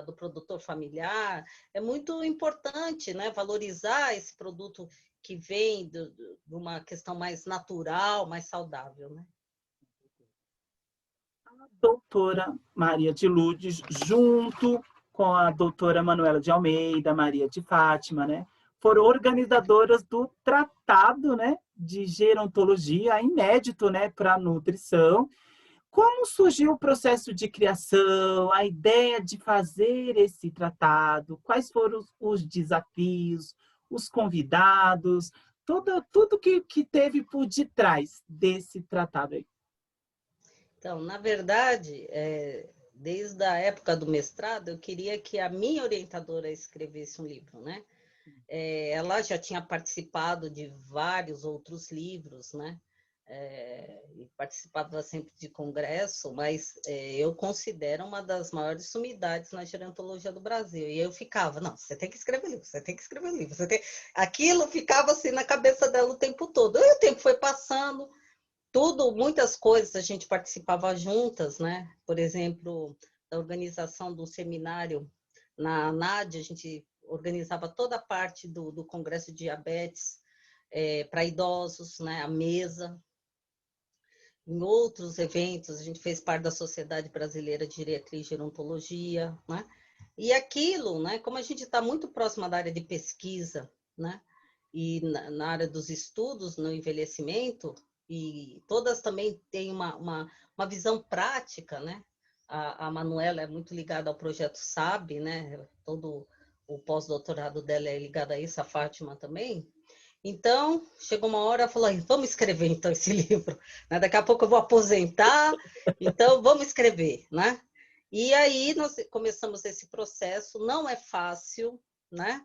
Do produtor familiar, é muito importante, né? Valorizar esse produto que vem de uma questão mais natural, mais saudável, né? Doutora Maria de Lourdes, junto com a doutora Manuela de Almeida, Maria de Fátima, né? Foram organizadoras do Tratado, né, de Gerontologia, inédito, né, para a nutrição. Como surgiu o processo de criação, a ideia de fazer esse tratado? Quais foram os desafios, os convidados, tudo que teve por detrás desse tratado aí? Então, na verdade, desde a época do mestrado, eu queria que a minha orientadora escrevesse um livro, né? Ela já tinha participado de vários outros livros, né? E participava sempre de congresso, mas eu considero uma das maiores sumidades na gerontologia do Brasil. E eu ficava, não, você tem que escrever livro, você tem que escrever livro. Aquilo ficava assim na cabeça dela o tempo todo. E o tempo foi passando, muitas coisas a gente participava juntas, né? Por exemplo, da organização do seminário na ANAD, a gente organizava toda a parte do Congresso de Diabetes para idosos, né? A mesa. Em outros eventos, a gente fez parte da Sociedade Brasileira de Geriatria e Gerontologia, né? E aquilo, né? Como a gente está muito próximo da área de pesquisa, né? E na área dos estudos no envelhecimento, e todas também têm uma visão prática, né? A Manuela é muito ligada ao projeto SAB, né? Todo o pós-doutorado dela é ligado a isso, a Fátima também. Então, chegou uma hora, falou, vamos escrever então esse livro, né? Daqui a pouco eu vou aposentar, então vamos escrever, né? E aí nós começamos esse processo, não é fácil, né?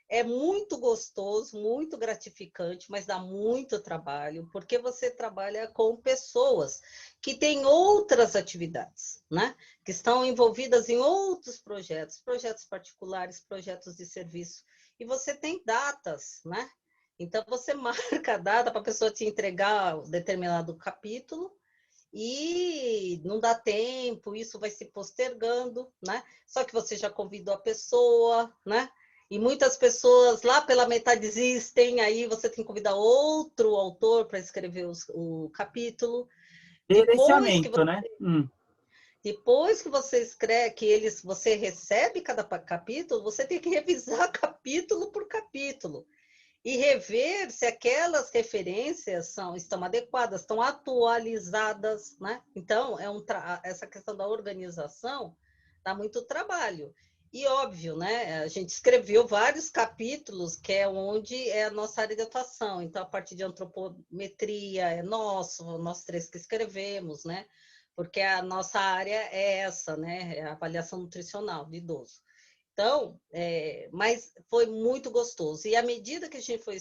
É muito gostoso, muito gratificante, mas dá muito trabalho, porque você trabalha com pessoas que têm outras atividades, né? Que estão envolvidas em outros projetos, projetos particulares, projetos de serviço, e você tem datas, né? Então, você marca a data para a pessoa te entregar um determinado capítulo, e não dá tempo, isso vai se postergando, né? Só que você já convidou a pessoa, né? E muitas pessoas lá pela metade desistem, aí você tem que convidar outro autor para escrever o capítulo. Depois que, Gerenciamento, né? depois que você escreve, você recebe cada capítulo, você tem que revisar capítulo por capítulo e rever se aquelas referências estão adequadas, estão atualizadas, né? Então, essa questão da organização dá muito trabalho. E óbvio, né? A gente escreveu vários capítulos, que é onde é a nossa área de atuação. Então, a parte de antropometria é nosso, nós três que escrevemos, né? Porque a nossa área é essa, né? É a avaliação nutricional de idoso. Então, mas foi muito gostoso. E à medida que a gente foi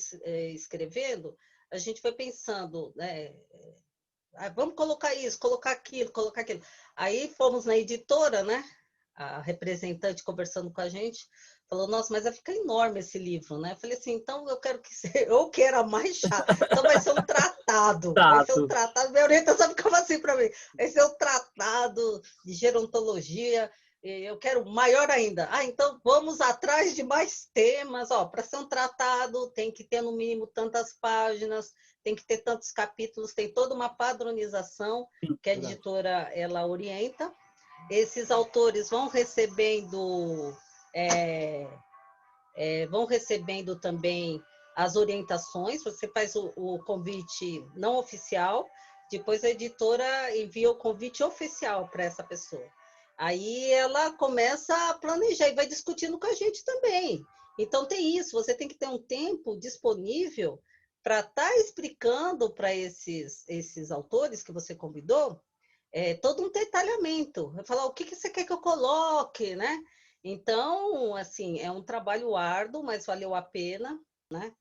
escrevendo, a gente foi pensando, né? Vamos colocar isso, colocar aquilo, colocar aquilo. Aí fomos na editora, né? A representante conversando com a gente, falou, nossa, mas vai ficar enorme esse livro, né? Eu falei assim, então eu quero que eu quero mais chato. Então vai ser um tratado, vai ser um tratado. Minha orientação ficava assim para mim, vai ser um tratado de gerontologia. Eu quero maior ainda. Então vamos atrás de mais temas. Para ser um tratado, tem que ter no mínimo tantas páginas, tem que ter tantos capítulos, tem toda uma padronização que a editora ela orienta. Esses autores vão recebendo também as orientações. Você faz o convite não oficial, depois a editora envia o convite oficial para essa pessoa. Aí ela começa a planejar e vai discutindo com a gente também. Então tem isso, você tem que ter um tempo disponível para estar explicando para esses autores que você convidou todo um detalhamento. Eu falar o que você quer que eu coloque, né? Então, assim, é um trabalho árduo, mas valeu a pena, né?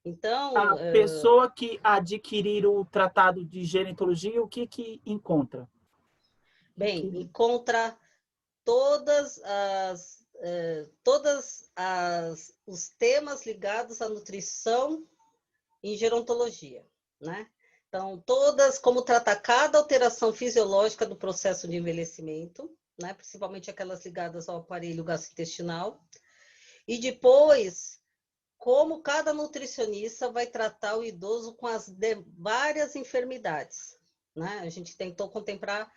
Então, A pessoa que adquirir o tratado de gerontologia, o que encontra? bem, encontra todas os temas ligados à nutrição em gerontologia, né? Então, como tratar cada alteração fisiológica do processo de envelhecimento, né? Principalmente aquelas ligadas ao aparelho gastrointestinal. E depois, como cada nutricionista vai tratar o idoso com as várias enfermidades, né? A gente tentou contemplar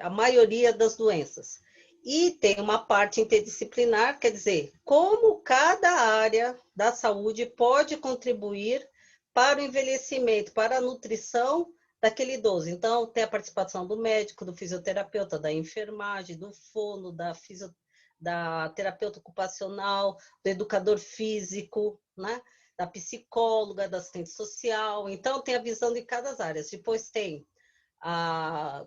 a maioria das doenças. E tem uma parte interdisciplinar, quer dizer, como cada área da saúde pode contribuir para o envelhecimento, para a nutrição daquele idoso. Então, tem a participação do médico, do fisioterapeuta, da enfermagem, do fono, da terapeuta ocupacional, do educador físico, né? Da psicóloga, da assistente social. Então, tem a visão de cada área. Depois tem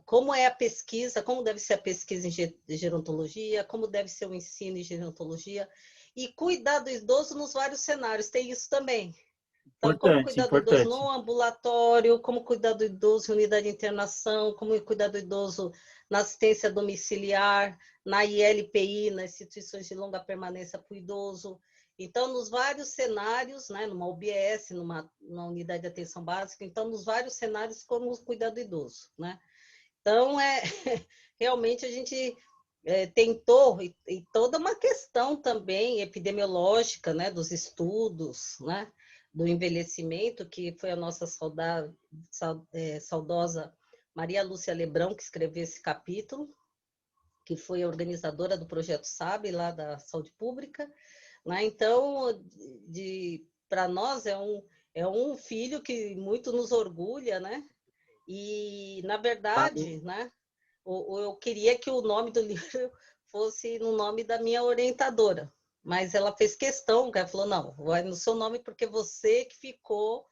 como é a pesquisa, como deve ser a pesquisa em gerontologia, como deve ser o ensino em gerontologia, e cuidar do idoso nos vários cenários, tem isso também. Então, como cuidar do idoso no ambulatório, como cuidar do idoso em unidade de internação, como cuidar do idoso na assistência domiciliar, na ILPI, nas instituições de longa permanência para o idoso. Então, nos vários cenários, né, numa UBS, numa unidade de atenção básica, então, nos vários cenários, como cuidar do idoso, né? Então, realmente a gente tentou, e toda uma questão também epidemiológica, né, dos estudos, né, do envelhecimento, que foi a nossa saudosa Maria Lúcia Lebrão que escreveu esse capítulo, que foi a organizadora do Projeto SAB, lá da Saúde Pública, né? Então, para nós é um filho que muito nos orgulha, né? E, na verdade, né, eu queria que o nome do livro fosse no nome da minha orientadora, mas ela fez questão, ela falou, não, vai no seu nome porque você que ficou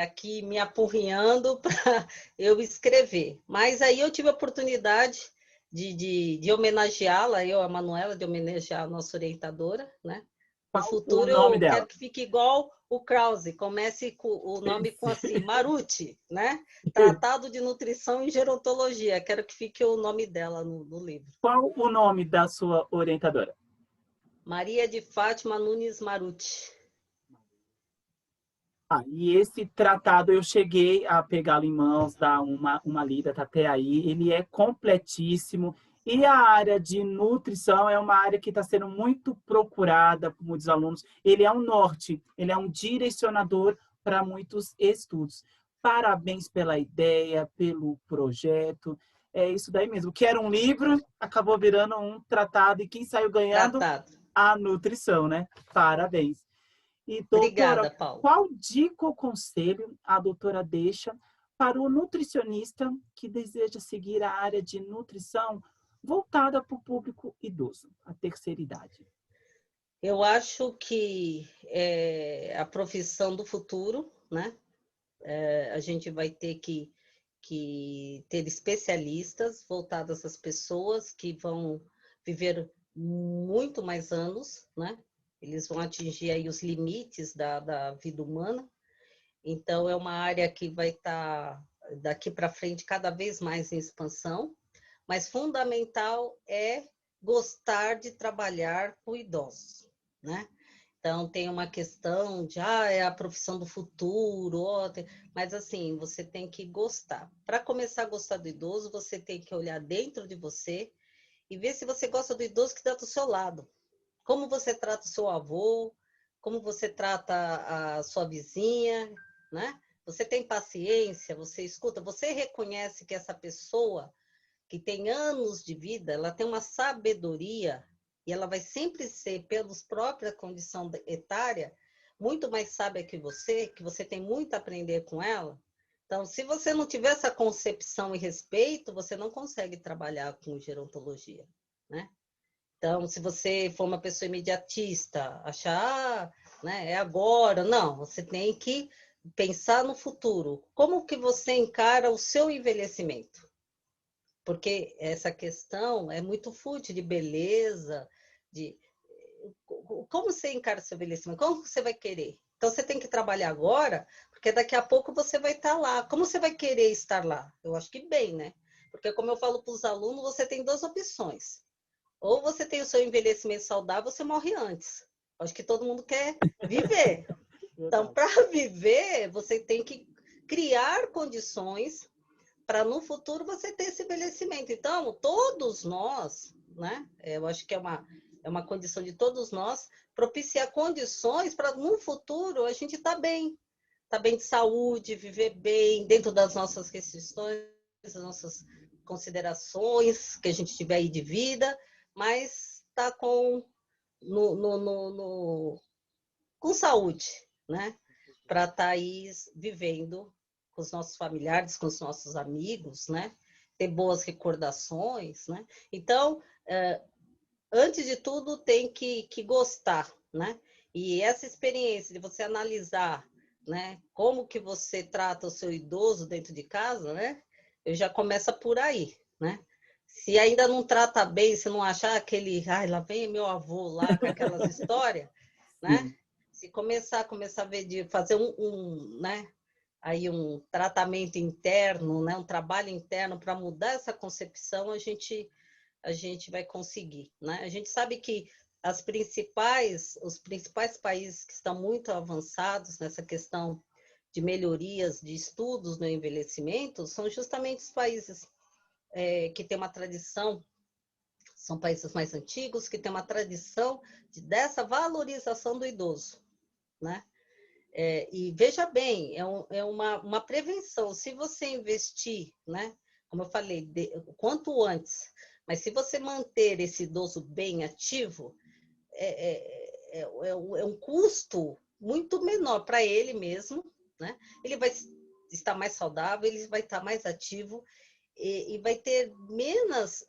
aqui me apurrinhando para eu escrever. Mas aí eu tive a oportunidade de homenageá-la, a Manuela, de homenagear a nossa orientadora, né? No Qual o futuro nome eu quero dela? que fique igual o Krause, comece com o nome com assim, Maruti, né? Tratado de Nutrição e Gerontologia. Quero que fique o nome dela no livro. Qual o nome da sua orientadora? Maria de Fátima Nunes Maruti. E esse tratado eu cheguei a pegá-lo em mãos, dar uma lida, tá até aí. Ele é completíssimo. E a área de nutrição é uma área que está sendo muito procurada por muitos alunos. Ele é um norte, ele é um direcionador para muitos estudos. Parabéns pela ideia, pelo projeto. É isso daí mesmo. O que era um livro, acabou virando um tratado. E quem saiu ganhando? Tratado. A nutrição, né? Parabéns. E, doutora, Obrigada, Paulo. qual dica ou conselho a doutora deixa para o nutricionista que deseja seguir a área de nutrição voltada para o público idoso, a terceira idade? Eu acho que é a profissão do futuro, né? A gente vai ter que ter especialistas voltados às pessoas que vão viver muito mais anos, né? Eles vão atingir aí os limites da vida humana. Então, é uma área que vai estar, daqui para frente, cada vez mais em expansão. Mas fundamental é gostar de trabalhar com idosos, né? Então, tem uma questão de, é a profissão do futuro, mas assim, você tem que gostar. Para começar a gostar do idoso, você tem que olhar dentro de você e ver se você gosta do idoso que está do seu lado. Como você trata o seu avô, como você trata a sua vizinha, né? Você tem paciência, você escuta, você reconhece que essa pessoa que tem anos de vida, ela tem uma sabedoria e ela vai sempre ser, pelos própria condição etária, muito mais sábia que você tem muito a aprender com ela. Então, se você não tiver essa concepção e respeito, você não consegue trabalhar com gerontologia, né? Então, se você for uma pessoa imediatista, achar, né, é agora, não, você tem que pensar no futuro. Como que você encara o seu envelhecimento? Porque essa questão é muito fútil de beleza, de como você encara seu envelhecimento, como você vai querer. Então, você tem que trabalhar agora, porque daqui a pouco você vai estar lá. Como você vai querer estar lá? Eu acho que bem, né? Porque, como eu falo para os alunos, você tem duas opções. Ou você tem o seu envelhecimento saudável, ou você morre antes. Eu acho que todo mundo quer viver. Então, Verdade. para viver, você tem que criar condições para no futuro você ter esse envelhecimento. Então, todos nós, né? Eu acho que é uma condição de todos nós propiciar condições para no futuro a gente estar bem de saúde, viver bem dentro das nossas restrições, das nossas considerações que a gente tiver aí de vida, mas tá com saúde, né? Para estar aí vivendo com os nossos familiares, com os nossos amigos, né? Ter boas recordações, né? Então, antes de tudo, tem que gostar, né? E essa experiência de você analisar, né? Como que você trata o seu idoso dentro de casa, né? Eu já começa por aí, né? Se ainda não trata bem, se não achar aquele, lá vem meu avô lá com aquelas histórias, né? Sim. Se começar a ver de fazer né? Aí um tratamento interno, né? Um trabalho interno para mudar essa concepção, a gente vai conseguir, né? A gente sabe que os principais países que estão muito avançados nessa questão de melhorias de estudos no envelhecimento são justamente os países que têm uma tradição, são países mais antigos, que têm uma tradição dessa valorização do idoso, né? E veja bem, é uma prevenção. Se você investir, né? Como eu falei, o quanto antes, mas se você manter esse idoso bem ativo, é um custo muito menor para ele mesmo, né? Ele vai estar mais saudável, ele vai estar mais ativo e vai ter menos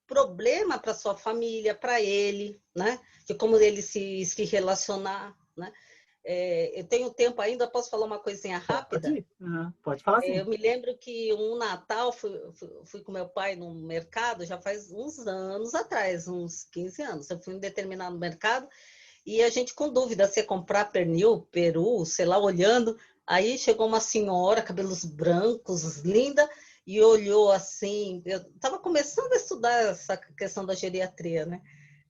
problema para sua família, para ele, né? De como ele se relacionar, né? eu tenho tempo ainda, posso falar uma coisinha rápida? Pode falar sim. Eu me lembro que um Natal, fui com meu pai no mercado, já faz uns anos atrás, uns 15 anos. Eu fui em determinado mercado e a gente com dúvida se ia comprar pernil, peru, sei lá, olhando. Aí chegou uma senhora, cabelos brancos, linda, e olhou assim. Eu estava começando a estudar essa questão da geriatria, né?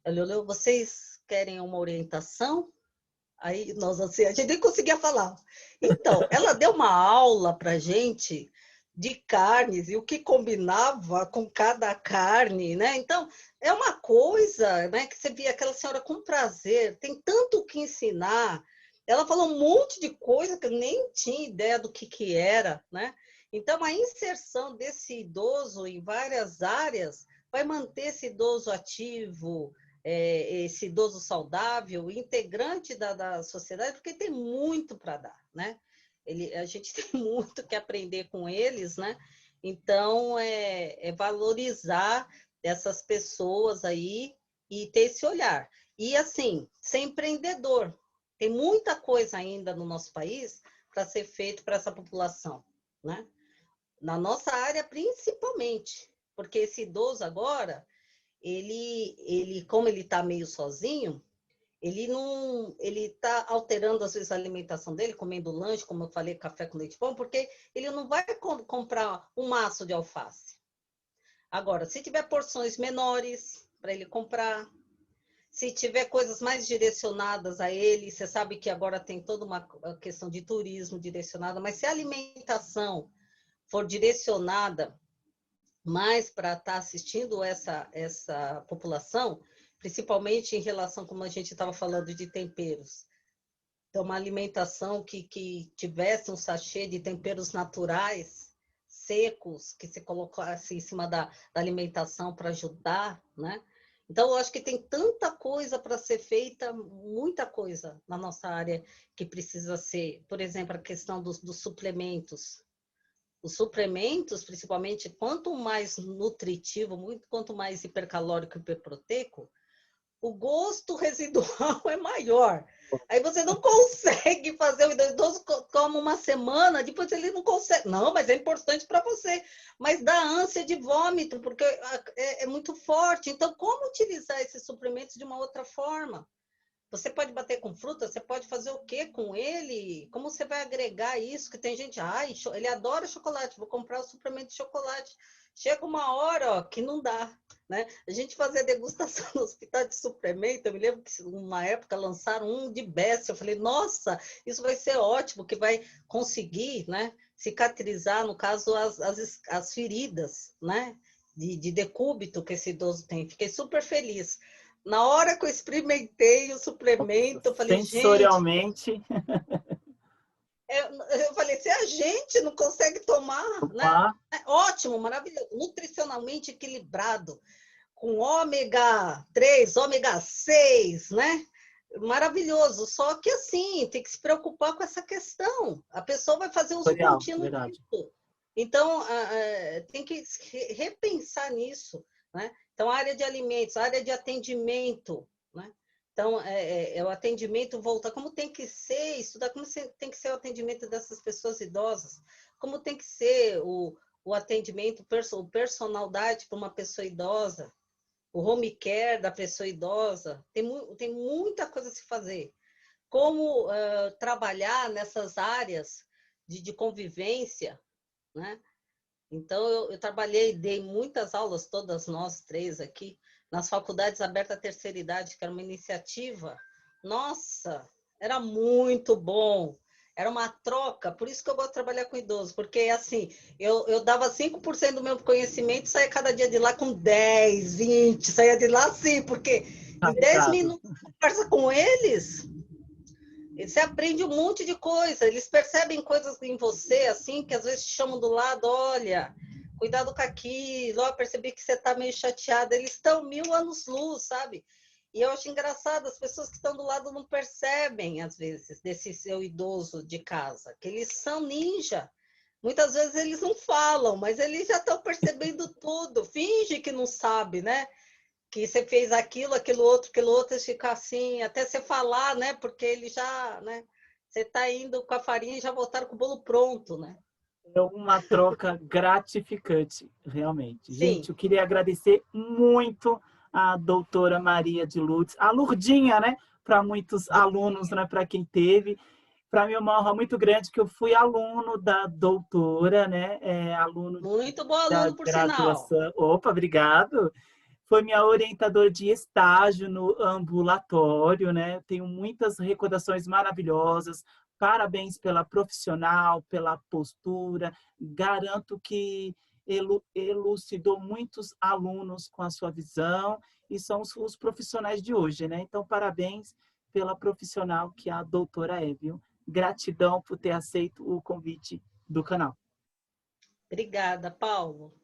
Ela olhou, vocês querem uma orientação? Aí nós assim, a gente nem conseguia falar. Então, ela deu uma aula para gente de carnes e o que combinava com cada carne, né? Então, é uma coisa, né, que você via aquela senhora com prazer, tem tanto o que ensinar. Ela falou um monte de coisa que eu nem tinha ideia do que era, né? Então, a inserção desse idoso em várias áreas vai manter esse idoso ativo, esse idoso saudável, integrante da sociedade, porque tem muito para dar, né? A gente tem muito que aprender com eles, né? Então, valorizar essas pessoas aí e ter esse olhar. E, assim, ser empreendedor. Tem muita coisa ainda no nosso país para ser feito para essa população, né? Na nossa área, principalmente, porque esse idoso agora, como ele está meio sozinho, ele está alterando às vezes a alimentação dele, comendo lanche, como eu falei, café com leite e pão, porque ele não vai comprar um maço de alface. Agora, se tiver porções menores para ele comprar, se tiver coisas mais direcionadas a ele, você sabe que agora tem toda uma questão de turismo direcionada, mas se a alimentação for direcionada mais para estar assistindo essa população, principalmente em relação, como a gente estava falando, de temperos. Então, uma alimentação que tivesse um sachê de temperos naturais, secos, que se colocasse em cima da alimentação para ajudar, né? Então, eu acho que tem tanta coisa para ser feita, muita coisa na nossa área que precisa ser, por exemplo, a questão dos suplementos. Os suplementos, principalmente, quanto mais nutritivo, quanto mais hipercalórico e hiperproteico, o gosto residual é maior. Aí você não consegue fazer, o idoso toma uma semana, depois ele não consegue. Não, mas é importante para você. Mas dá ânsia de vômito, porque é muito forte. Então, como utilizar esses suplementos de uma outra forma? Você pode bater com fruta, você pode fazer o quê com ele? Como você vai agregar isso? Que tem gente, ele adora chocolate, vou comprar o suplemento de chocolate. Chega uma hora, ó, que não dá, né? A gente fazia degustação no hospital de suplemento, eu me lembro que uma época lançaram um de Best, eu falei, nossa, isso vai ser ótimo, que vai conseguir, né, cicatrizar, no caso, as feridas, né, de decúbito que esse idoso tem. Fiquei super feliz. Na hora que eu experimentei o suplemento, eu falei, gente... Sensorialmente. Eu falei, se a gente não consegue tomar, né? Ótimo, maravilhoso, nutricionalmente equilibrado, com ômega 3, ômega 6, né? Maravilhoso, só que assim, tem que se preocupar com essa questão. A pessoa vai fazer uso contínuo disso. Então, tem que repensar nisso, né? Então, a área de alimentos, a área de atendimento, né? Então, o atendimento volta, como tem que ser, estudar como tem que ser o atendimento dessas pessoas idosas, como tem que ser o atendimento, personalidade para uma pessoa idosa, o home care da pessoa idosa, tem muita coisa a se fazer. Como trabalhar nessas áreas de convivência, né? Então, eu trabalhei, dei muitas aulas, todas nós três aqui, nas faculdades abertas à terceira idade, que era uma iniciativa. Nossa, era muito bom. Era uma troca, por isso que eu gosto de trabalhar com idosos, porque assim, eu dava 5% do meu conhecimento, saía cada dia de lá com 10, 20, saía de lá assim, porque em 10 minutos de conversa com eles, você aprende um monte de coisa, eles percebem coisas em você, assim, que às vezes te chamam do lado, olha, cuidado com aquilo, ó, percebi que você está meio chateada, eles estão 1000 anos-luz, sabe? E eu acho engraçado, as pessoas que estão do lado não percebem, às vezes, desse seu idoso de casa, que eles são ninja. Muitas vezes eles não falam, mas eles já estão percebendo tudo, finge que não sabe, né? Que você fez aquilo outro, eles ficam assim, até você falar, né? Porque ele já, né? Você está indo com a farinha e já voltaram com o bolo pronto, né? É uma troca gratificante, realmente. Gente, Sim. eu queria agradecer muito a doutora Maria de Lourdes, a Lurdinha, né? Para muitos alunos, né? Para quem teve. Para mim é uma honra muito grande que eu fui aluno da doutora, né? Aluno Muito bom da aluno, por sinal. graduação. Opa, obrigado. Foi minha orientadora de estágio no ambulatório, né? Tenho muitas recordações maravilhosas. Parabéns pela profissional, pela postura. Garanto que elucidou muitos alunos com a sua visão e são os profissionais de hoje, né? Então, parabéns pela profissional que a doutora é, viu? Gratidão por ter aceito o convite do canal. Obrigada, Paulo.